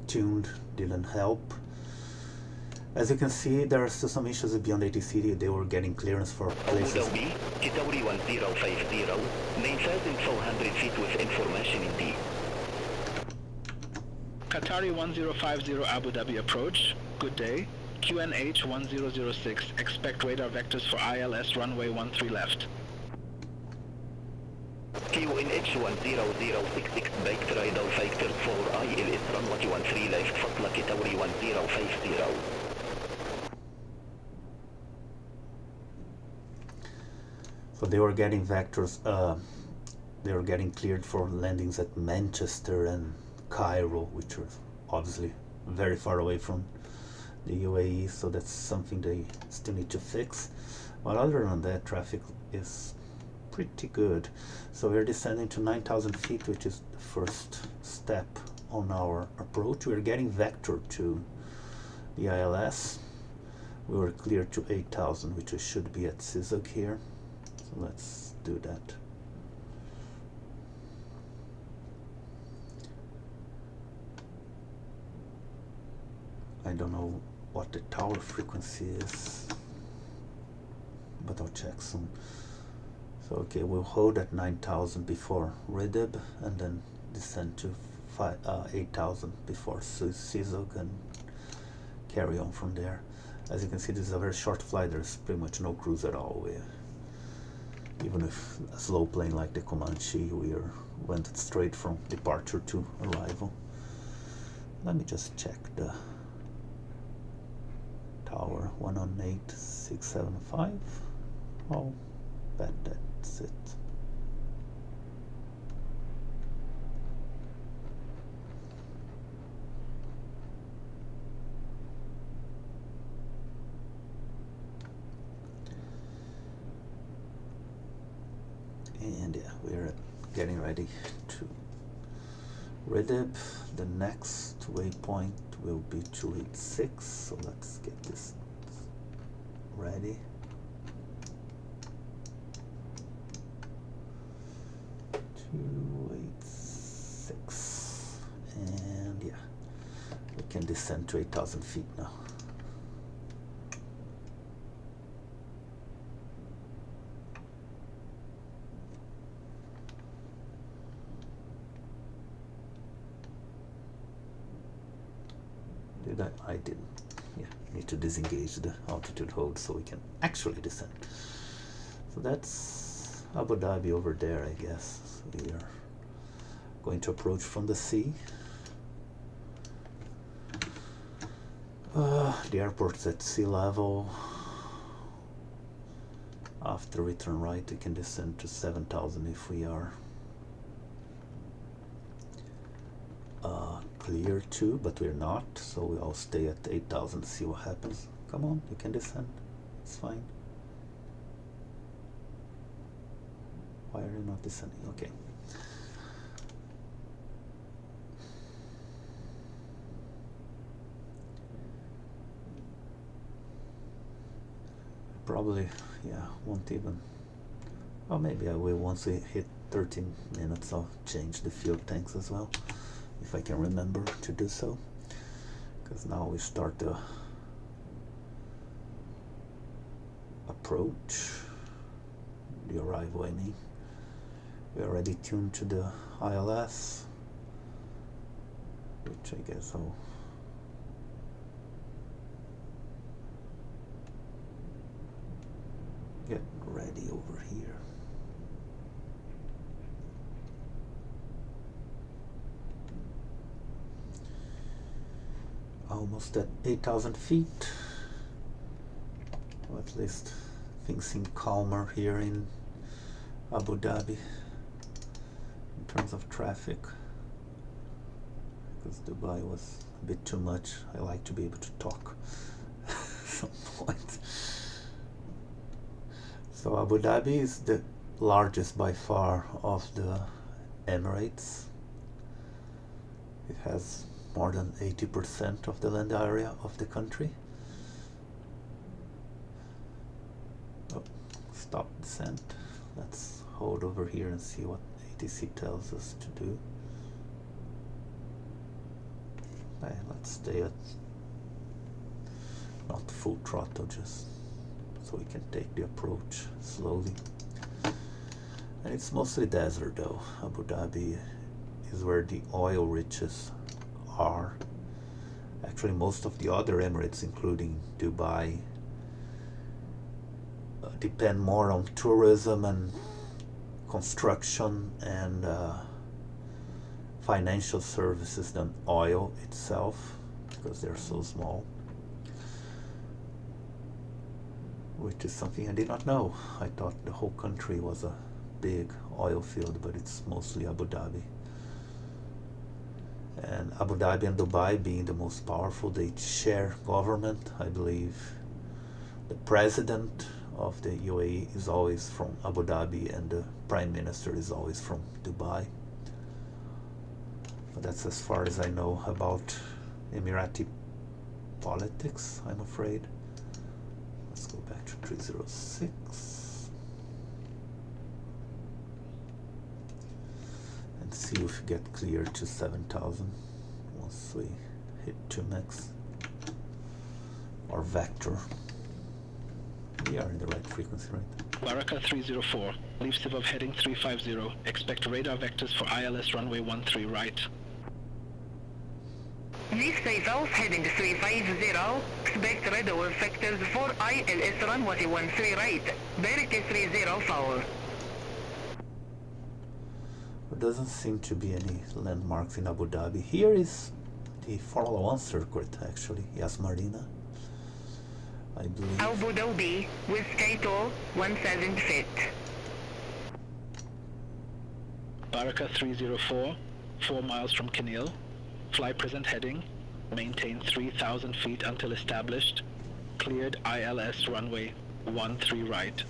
tuned didn't help. As you can see, there are still some issues with BeyondATC. They were getting clearance for places. Abu Dhabi, Qatari 1050, 9,400 feet with information in D. Qatari 1050 Abu Dhabi approach, good day. QNH 1006, expect radar vectors for ILS runway 13 left. QNH 1006, expect radar vectors for ILS runway 13 left, فصل Qatari 1050. So they were getting vectors, they were getting cleared for landings at Manchester and Cairo, which were obviously very far away from the UAE, so that's something they still need to fix. But other than that, traffic is pretty good. So we're descending to 9,000 feet, which is the first step on our approach. We're getting vector to the ILS. We were cleared to 8,000, which we should be at CISOC here. So let's do that. I don't know what the tower frequency is, but I'll check soon. So okay, we'll hold at 9,000 before Redib and then descend to 8,000 before CISOC and carry on from there. As you can see, this is a very short flight. There's pretty much no cruise at all. Even if a slow plane like the Comanche, we went straight from departure to arrival. Let me just check the tower, 118,675. Oh, bet that's it. And yeah, we're getting ready to Redib. The next waypoint will be 286, so let's get this ready. And yeah, we can descend to 8,000 feet now. I didn't. Yeah, need to disengage the altitude hold so we can actually descend. So that's Abu Dhabi over there, I guess. So we are going to approach from the sea. The airport's at sea level. After we turn right, we can descend to 7,000 if we are clear too, but we're not, so we'll stay at 8,000 to see what happens. Come on, you can descend. It's fine. Why are you not descending? Okay. Probably, yeah, won't even. Or maybe I will once we hit 13 minutes. I'll change the fuel tanks as well, if I can remember to do so, because now we start the approach, the arrival I mean. We are already tuned to the ILS, which I guess I'll get ready over here. Almost at 8,000 feet. What At least things seem calmer here in Abu Dhabi in terms of traffic, because Dubai was a bit too much. I like to be able to talk at some point. So Abu Dhabi is the largest by far of the Emirates. It has more than 80% of the land area of the country. Oh, stop descent. Let's hold over here and see what ATC tells us to do. Okay, let's stay at not full throttle, just so we can take the approach slowly. And it's mostly desert though. Abu Dhabi is where the oil riches are. Actually, most of the other Emirates, including Dubai, depend more on tourism and construction and financial services than oil itself, because they're so small. Which is something I did not know. I thought the whole country was a big oil field, but it's mostly Abu Dhabi. And Abu Dhabi and Dubai being the most powerful, they share government. I believe the president of the UAE is always from Abu Dhabi and the prime minister is always from Dubai. But that's as far as I know about Emirati politics, I'm afraid. Let's go back to 306 and see if we get clear to 7,000 once we hit 2 max or vector. We are in the right frequency, right? Baraka 304, leave SIV of heading 350, expect radar vectors for ILS runway 13 right. Leave SIV of heading 350, expect radar vectors for ILS runway 13 right, Baraka 30 forward. There doesn't seem to be any landmarks in Abu Dhabi. Here is the Formula 1 circuit, actually, Yas Marina, I believe. Abu Dhabi with Kaito 1000 feet. Baraka 304, 4 miles from Kinil, fly present heading, maintain 3,000 feet until established, cleared ILS runway 13 right.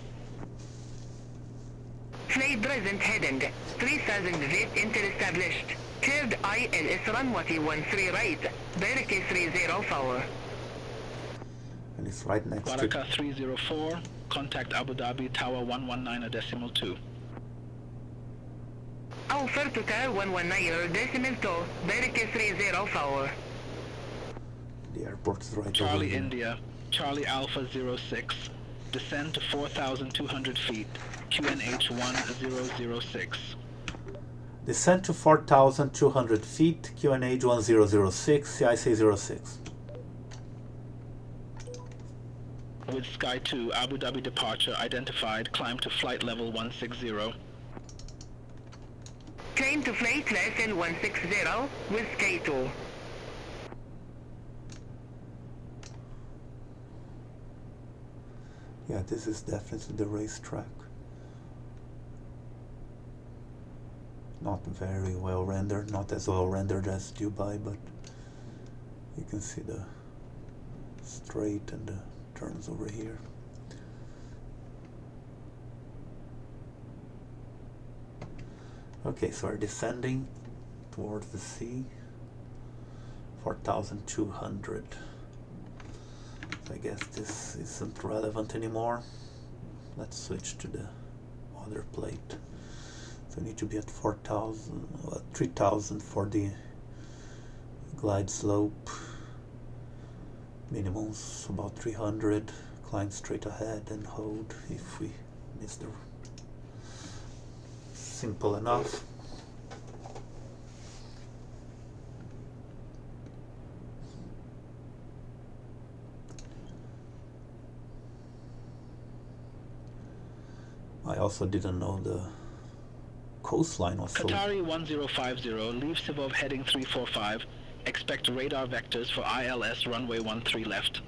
Fly present heading 3,000 feet until established, cleared ILS runway 13 right, Baraka 30 forward. And it's right next Baraka to 304, contact Abu Dhabi Tower 119.2. Alpha to Tower 119.2, Baraka 30 forward. the airport is right over Charlie here. India, Charlie Alpha 06, descend to 4,200 feet, QNH 1006. Descend to 4,200 feet, QNH 1006, CIC 06. With Sky 2, Abu Dhabi departure identified, climb to flight level 160. Climb to flight level 160 with Sky 2. Yeah, this is definitely the racetrack. Not very well rendered, not as well rendered as Dubai, but you can see the straight and the turns over here. Okay, so we're descending towards the sea, 4,200. So I guess this isn't relevant anymore. Let's switch to the other plate. So we need to be at 4,000, 3,000 for the glide slope. Minimums about 300. Climb straight ahead and hold if we miss the. Simple enough. I also didn't know the coastline was so... Qatari 1050, leave Sibov heading 345, expect radar vectors for ILS runway 13 left.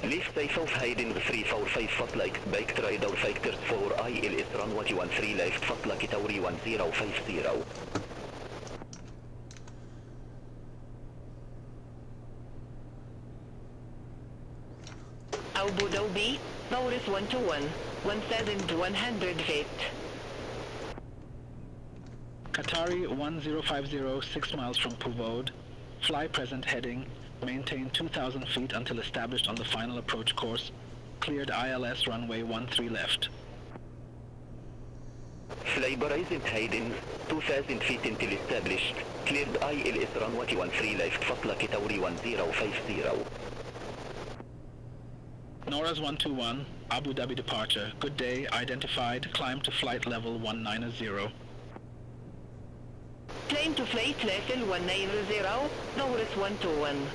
Leave takeoff heading 345 فاصلة expect radar factors for ILS runway 13 left فاصلة كتوري 1050. Abu Dhabi, Norris 121, 1,100 feet. Qatari 1050, 6 miles from Puvod. Fly present heading. Maintain 2,000 feet until established on the final approach course. Cleared ILS runway 13 left. Fly present heading 2,000 feet until established. Cleared ILS runway 13 left فاصلة كتوري 1050. Norris 121, Abu Dhabi departure. Good day, identified. Climb to flight level 190. Climb to flight level 190, Norris 121.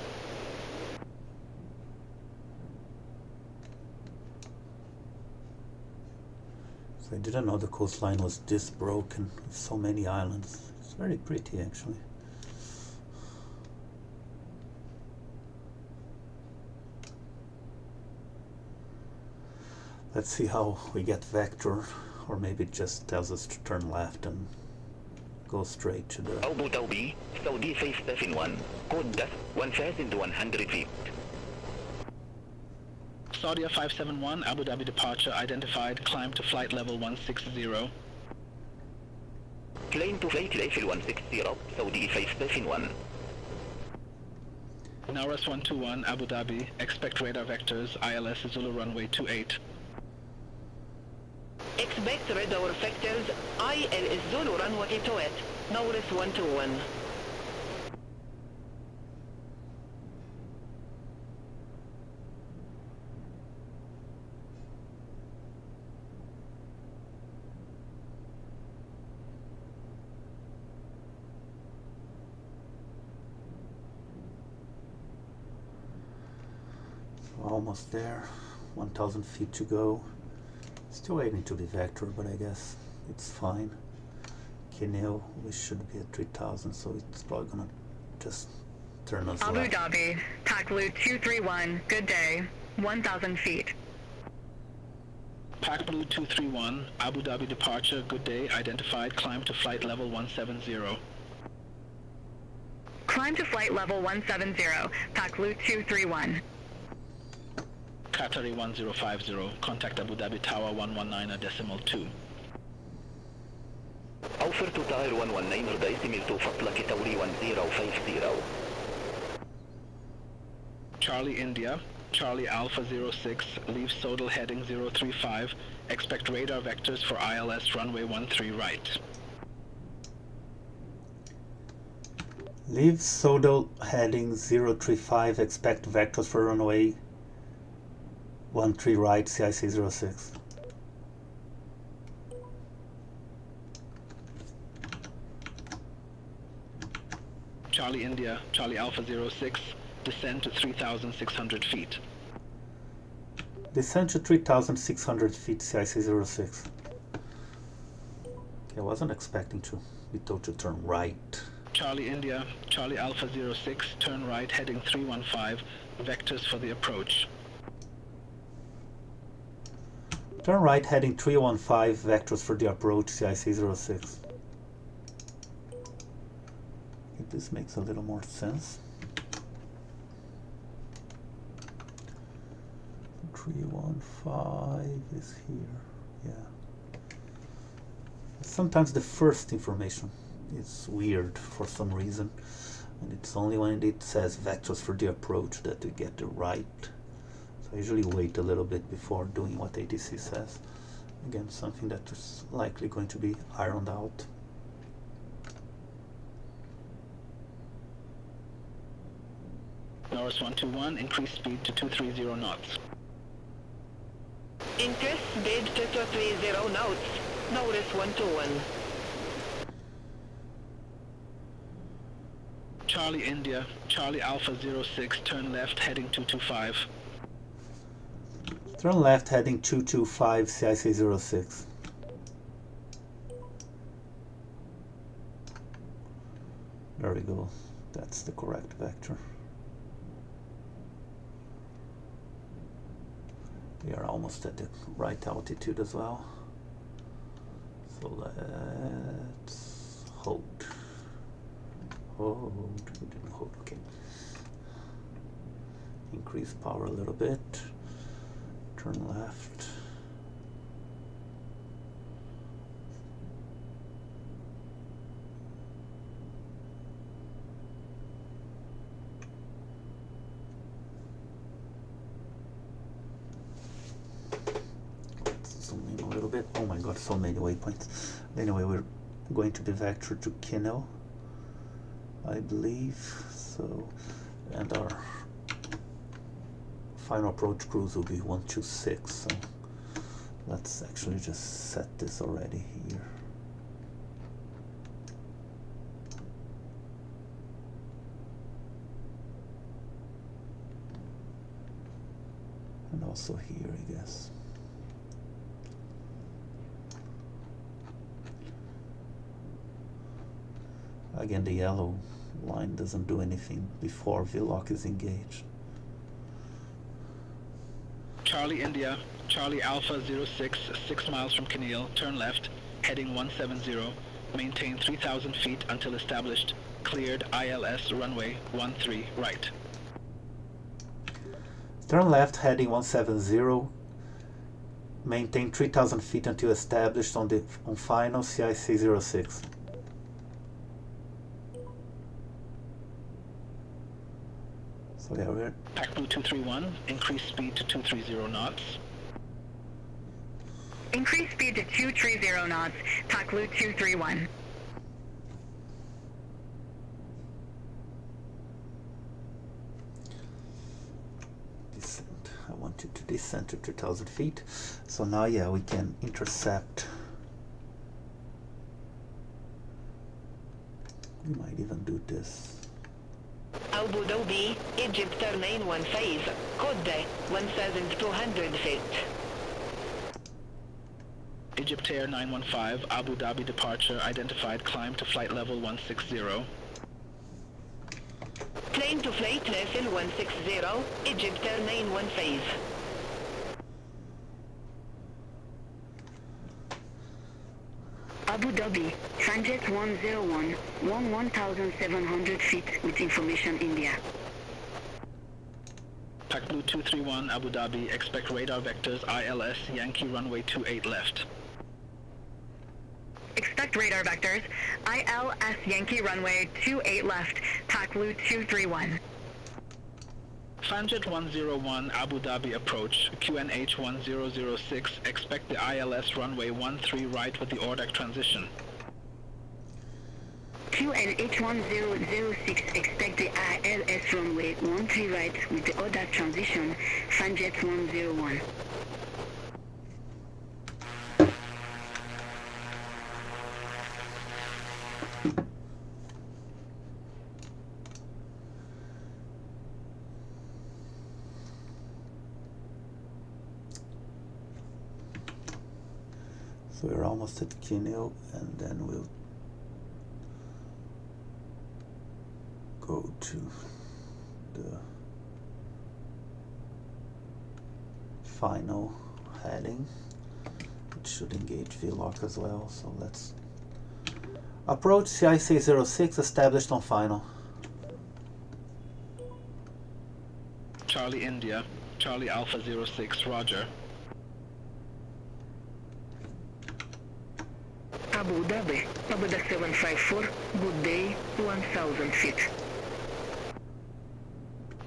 So I didn't know the coastline was this broken with so many islands. It's very pretty actually. Let's see how we get vector, or maybe it just tells us to turn left and go straight to the... Abu Dhabi, Saudi 571, code depth 1,100 feet. Saudi 571, Abu Dhabi departure identified. Climb to flight level 160. Climb to flight level 160, Saudi 571. Norris 121, Abu Dhabi. Expect radar vectors. ILS Zulu runway 28. Expect radar vectors, ILS Zulu runway 28, Norris 121. Almost there, 1,000 feet to go. Still waiting to be vector, but I guess it's fine. Kineo, we should be at 3,000, so it's probably gonna just turn us Abu left. Dhabi, TACLU 231, good day, 1,000 feet. Pack Blue 231, Abu Dhabi departure. Good day, identified. Climb to flight level 170. Climb to flight level 170, TACLU 231. Qatari 1050, contact Abu Dhabi Tower 119.2. Offer to Tower 119.2 فاصلة كتوري 1050. Charlie India, Charlie Alpha 06, leave Sodal heading 035, expect radar vectors for ILS runway 13 right. Leave Sodal heading 035, expect vectors for runway 13 right, CIC 06. Charlie India, Charlie Alpha 06, descend to 3,600 feet. Descend to 3,600 feet, CIC 06. Okay, I wasn't expecting to be told to turn right. Charlie India, Charlie Alpha 06, turn right heading 315, vectors for the approach. Turn right heading 315, vectors for the approach, CIC 06. If this makes a little more sense. 315 is here, yeah. Sometimes the first information is weird for some reason, and it's only when it says vectors for the approach that we get the right. So I usually wait a little bit before doing what ATC says. Again, something that is likely going to be ironed out. Norris 121, increase speed to 230 knots. Increase speed to 230 knots, Norris 121. Charlie India, Charlie Alpha 06, turn left heading 225. Turn left heading 225, CIC 06. There we go. That's the correct vector. We are almost at the right altitude as well. So let's hold. Hold. We didn't hold. Okay. Increase power a little bit. Turn left. Oh my god, so many waypoints. Anyway, we're going to be vector to Kinel, I believe. So, and our final approach cruise will be 126. So let's actually just set this already here. And also here, I guess. Again, the yellow line doesn't do anything before VLOC is engaged. Charlie India, Charlie Alpha 06, 6 miles from Kinel, turn left, heading 170, maintain 3,000 feet until established, cleared ILS runway 13 right. Turn left, heading 170, maintain 3,000 feet until established on final CIC 06. So yeah, we're TACBlue 231, increase speed to 230 knots. Increase speed to 230 knots, TACBlue 231. descent. I want you to descend to 2,000 feet. So now, yeah, we can intercept. We might even do this. Abu Dhabi, Egypt turn 15, code 1,200 feet. Egypt Air 915, Abu Dhabi departure identified, climb to flight level 160. Climb to flight level 160, Egypt Air 915. Abu Dhabi, Fanjet 101, 1,700 feet with information India. TACBlue 231, Abu Dhabi, expect radar vectors ILS, Yankee runway 28 left. Expect radar vectors, ILS Yankee runway 28 left, TACBlue 231. Fanjet 101, Abu Dhabi approach, QNH 1006, expect the ILS runway 13 right with the ORDAC transition. QNH 1006, expect the ILS runway 13 right with the ORDAC transition, Fanjet 101. So we're almost at Kinel, and then we'll go to the final heading. It should engage VLOC as well, so let's approach CIC 06 established on final. Charlie India, Charlie Alpha 06, roger. Abu Dhabi, Abu Dhabi 754, good day, 1,000 feet.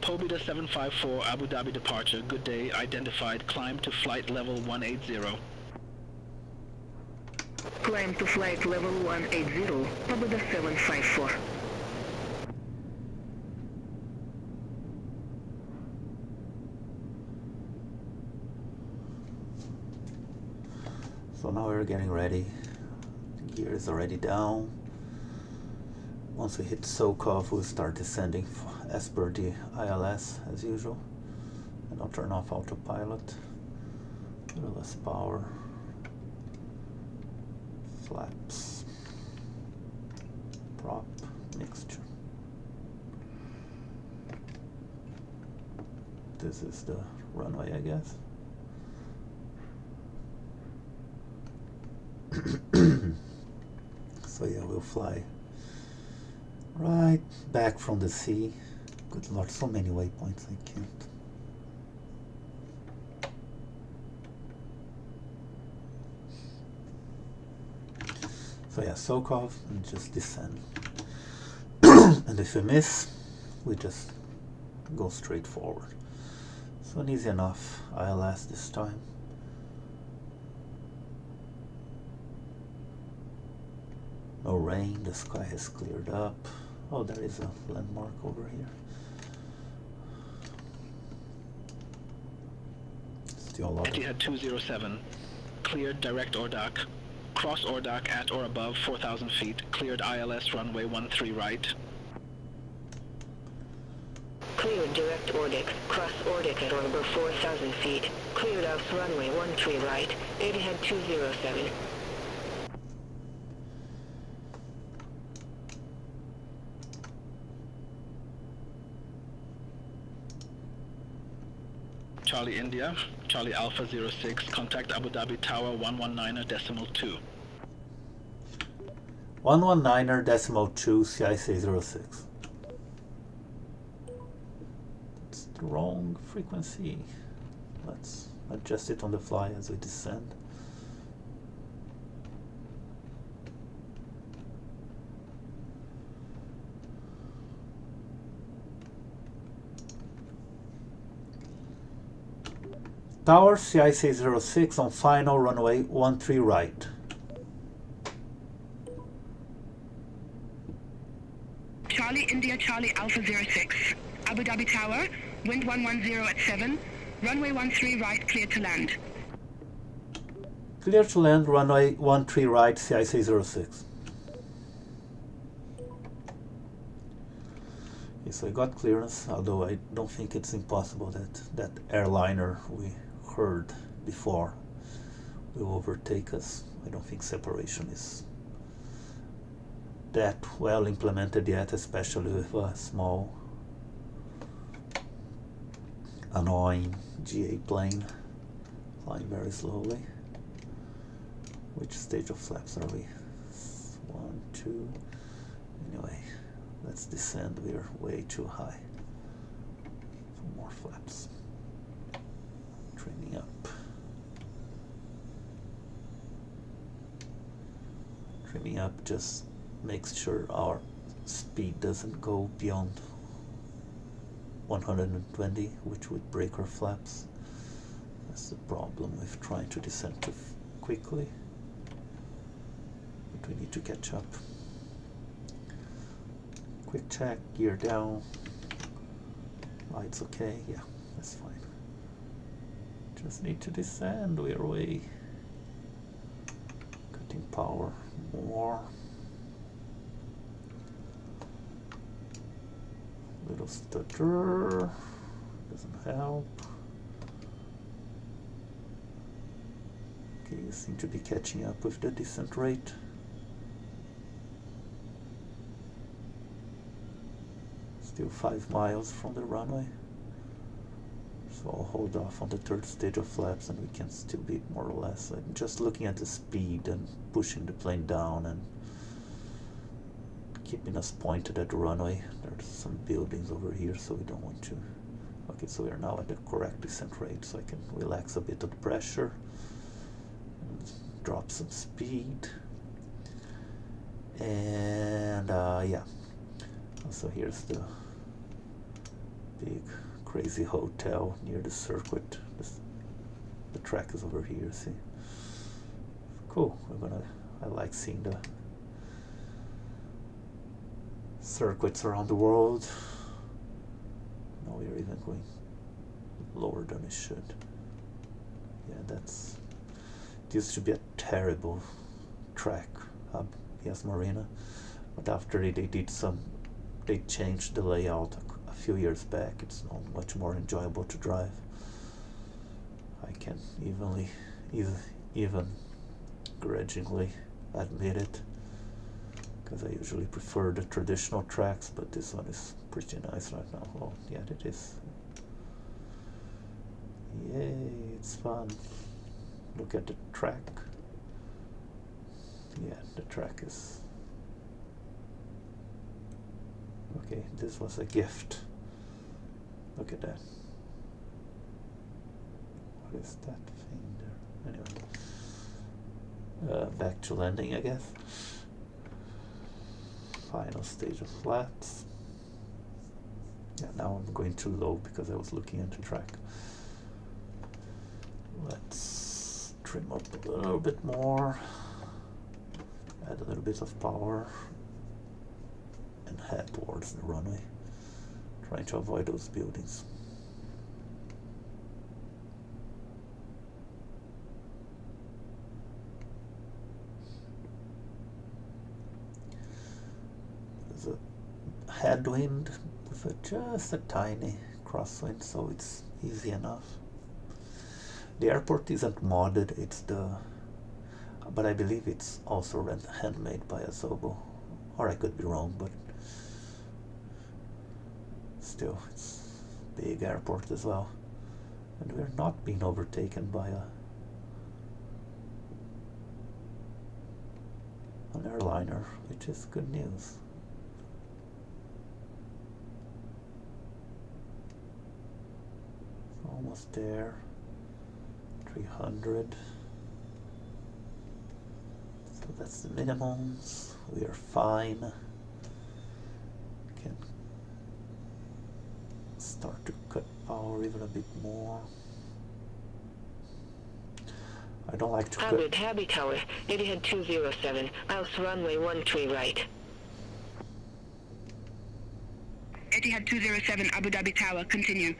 Pobeda 754, Abu Dhabi departure, good day, identified, climb to flight level 180. Climb to flight level 180, Abu Dhabi 754. So now we're getting ready. The gear is already down. Once we hit soak off, we'll start descending as per the ILS as usual. And I'll turn off autopilot. A little less power. Flaps. Prop. Mixture. This is the runway, I guess. fly right back from the sea. Good lord, so many waypoints, I can't. So yeah, soak off and just descend. And if we miss, we just go straight forward. So an easy enough ILS this time. No rain, the sky has cleared up. Oh, there is a landmark over here. Still a lot of... Etihad 207, cleared direct ORDAC. Cross ORDAC at or above 4,000 feet. Cleared ILS runway 13 right. Cleared direct ORDAC. Cross ORDAC at or above 4,000 feet. Cleared off runway 13 right. Etihad 207. Charlie India, Charlie Alpha 06, contact Abu Dhabi Tower 119.2. 119.2 CIC06. That's the wrong frequency. Let's adjust it on the fly as we descend. Tower CIC06 on final runway 13 right. Charlie India Charlie Alpha 06. Abu Dhabi Tower, wind 110 at 7. Runway 13 right, clear to land. Clear to land, runway 13 right, CIC06. Okay, so I got clearance, although I don't think it's impossible that that airliner we heard before will overtake us. I don't think separation is that well implemented yet, especially with a small annoying GA plane flying very slowly. Which stage of flaps are we? 1, 2. Anyway, let's descend. We're way too high. Some more flaps. Trimming up. Trimming up just makes sure our speed doesn't go beyond 120, which would break our flaps. That's the problem with trying to descend too quickly. But we need to catch up. Quick check, gear down. Lights okay, yeah, that's fine. Just need to descend, we're way. Cutting power more. Little stutter, doesn't help. Okay, you seem to be catching up with the descent rate. Still 5 miles from the runway. So I'll hold off on the third stage of flaps and we can still beat more or less. I'm just looking at the speed and pushing the plane down and keeping us pointed at the runway. There's some buildings over here, so we don't want to. Okay, so we are now at the correct descent rate, so I can relax a bit of the pressure and drop some speed. And yeah, also here's the big crazy hotel near the circuit. The track is over here, see? Cool. I like seeing the circuits around the world. Now we're even going lower than it should. Yeah, it used to be a terrible track, Yas Marina, but after they changed the layout a few years back. It's now much more enjoyable to drive. I can even grudgingly admit it, because I usually prefer the traditional tracks, but this one is pretty nice right now. Oh, yeah, it is. Yay, it's fun. Look at the track. Yeah, the track is Okay, this was a gift. Look at that. What is that thing there? Anyway. Back to landing, I guess. Final stage of flats. Yeah, now I'm going too low because I was looking at the track. Let's trim up a little bit more. Add a little bit of power. And head towards the runway. Trying to avoid those buildings. There's a headwind with just a tiny crosswind, so it's easy enough. The airport isn't modded, but I believe it's also handmade by Asobo, or I could be wrong, but still, it's a big airport as well, and we're not being overtaken by an airliner, which is good news. Almost there. 300. So that's the minimums. We are fine. Can start to cut power even a bit more. I don't like to Abu Dhabi Tower, Etihad 207, ILS runway 13 right. Etihad 207, Abu Dhabi Tower, continue.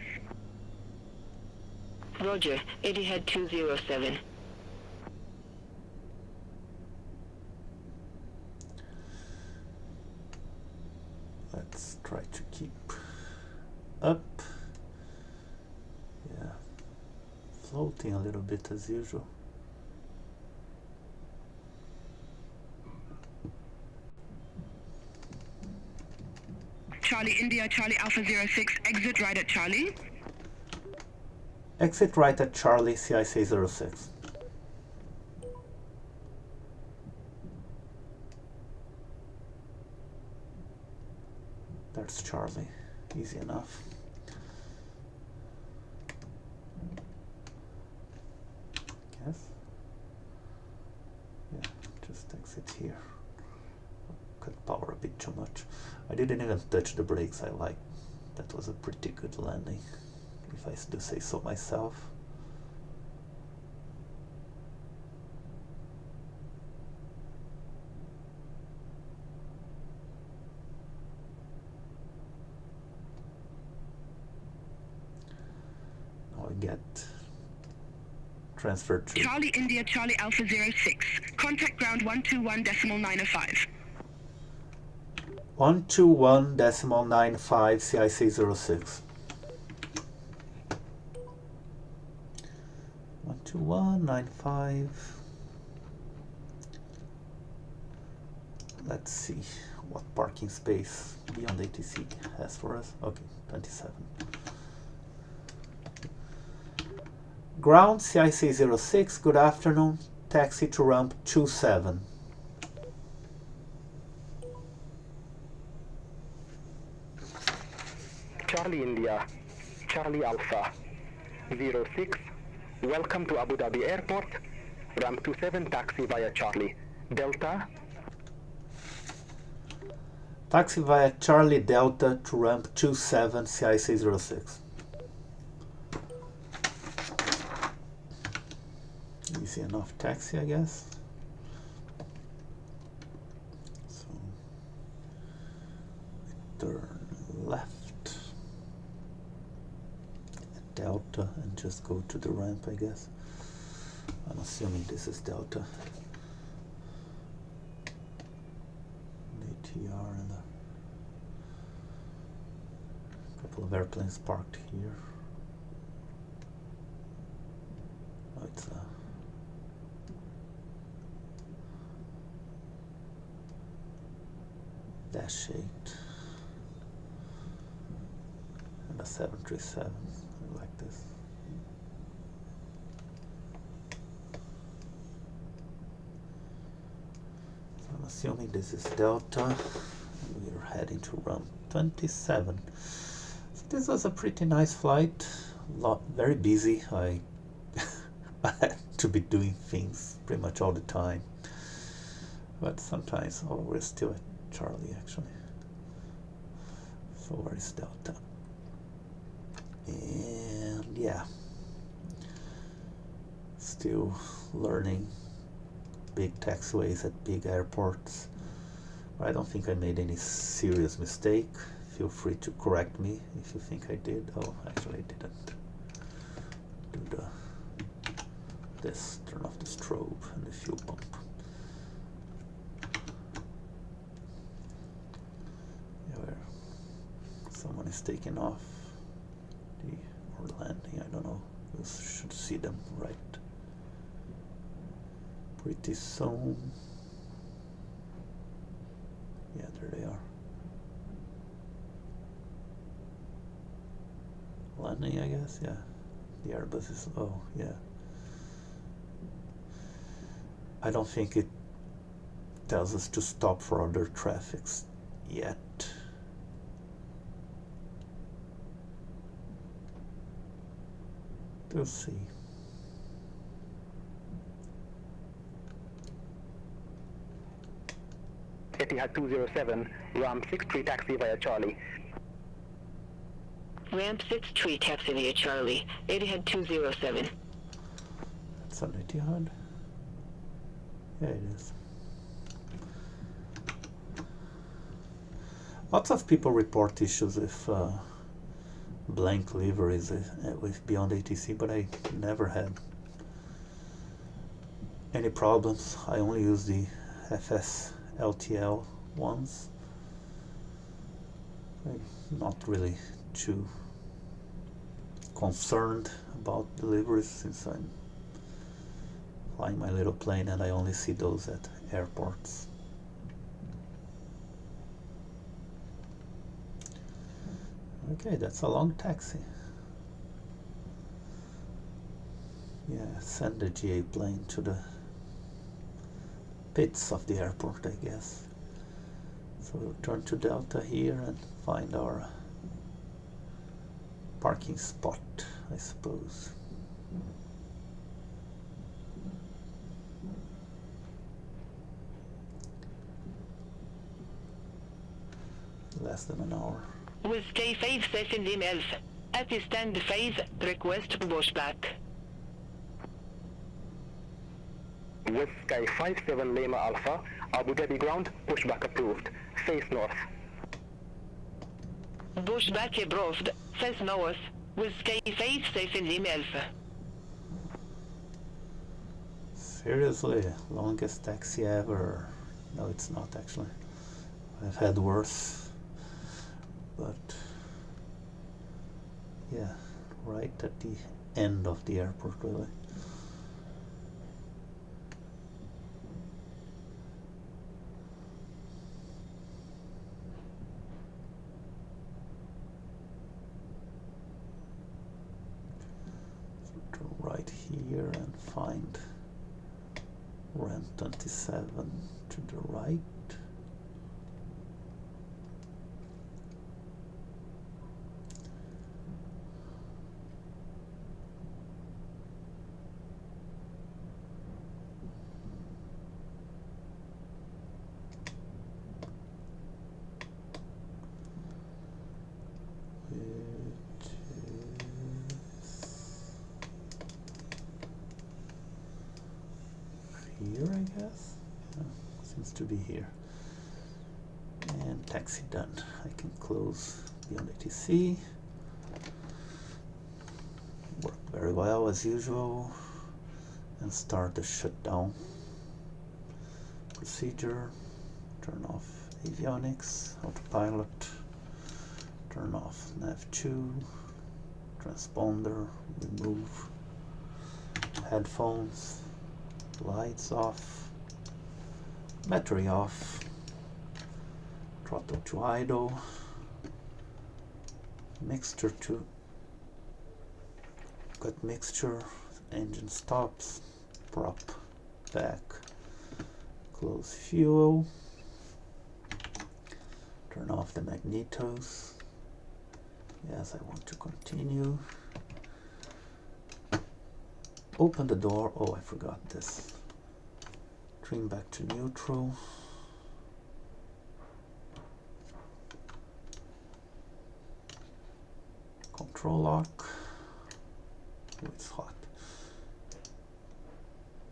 Roger, Etihad 207. Let's try to keep up. Yeah, floating a little bit as usual. Charlie India, Charlie Alpha 06, exit right at Charlie. Exit right at Charlie, CIC 06. That's Charlie, easy enough. Guess. Yeah, just exit here. Cut power a bit too much. I didn't even touch the brakes. That was a pretty good landing, if I do say so myself. Now I get transferred to Charlie India, Charlie Alpha 06, contact ground 121.905. 121.95 CIC 06. 121.95. Let's see what parking space BeyondATC has for us. Okay, 27. Ground CIC 06, good afternoon. Taxi to ramp 27. Charlie India, Charlie Alpha 06, welcome to Abu Dhabi Airport, ramp 27 taxi via Charlie, Delta. Taxi via Charlie Delta to ramp 27 CIC 06. Easy enough taxi, I guess. So, turn left. Delta and just go to the ramp, I guess. I'm assuming this is Delta. ATR and a couple of airplanes parked here. Oh, it's a Dash 8 and a 737. Like this. So I'm assuming this is Delta, and we are heading to ramp 27. So this was a pretty nice flight. Very busy. I had to be doing things pretty much all the time. But sometimes, oh, we're still at Charlie actually. So where is Delta? And yeah, still learning big taxiways at big airports. I don't think I made any serious mistake. Feel free to correct me if you think I did. Oh, actually I didn't. Do this, turn off the strobe and the fuel pump. Yeah, where someone is taking off or landing, I don't know. You should see them right pretty soon. Yeah, there they are. Landing, I guess, yeah. The Airbus is, oh, yeah. I don't think it tells us to stop for other traffics yet. We'll see. Etihad 207, ramp 63 taxi via Charlie. Ramp 63 taxi via Charlie, Etihad 207. That's an Etihad? Yeah, it is. Lots of people report issues with blank liveries with BeyondATC, but I never had any problems. I only use the FS LTL ones. I'm not really too concerned about deliveries since I'm flying my little plane and I only see those at airports. Okay, that's a long taxi. Yeah, send the GA plane to the pits of the airport, I guess. So we'll turn to Delta here and find our parking spot, I suppose. Less than an hour. With Sky 5 session emails. At stand 5, request pushback. With Sky 57 Lima Alpha, Abu Dhabi ground, pushback approved. Face north. Pushback approved. Face north. With Sky 5 session emails. Seriously, longest taxi ever. No, it's not actually. I've had worse. But yeah, right at the end of the airport, really. So turn right here and find ramp 27 to the right. Here, I guess. Seems to be here. And taxi done. I can close BeyondATC. Worked very well as usual. And start the shutdown procedure. Turn off avionics, autopilot. Turn off nav2. Transponder. Remove headphones. Lights off, battery off, throttle to idle, mixture to cut mixture, engine stops, prop back, close fuel, turn Turn off the magnetos. Yes, I want to continue. Open the door. Oh, I forgot this. Trim back to neutral. Control lock. Oh, it's hot.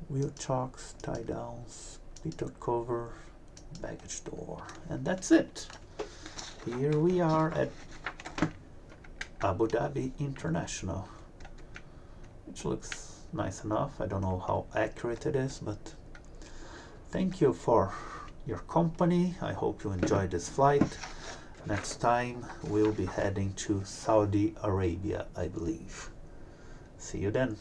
Wheel chocks, tie downs, pitot cover, baggage door, and that's it. Here we are at Abu Dhabi International, which looks nice enough. I don't know how accurate it is, but thank you for your company. I hope you enjoyed this flight. Next time we'll be heading to Saudi Arabia, I believe. See you then.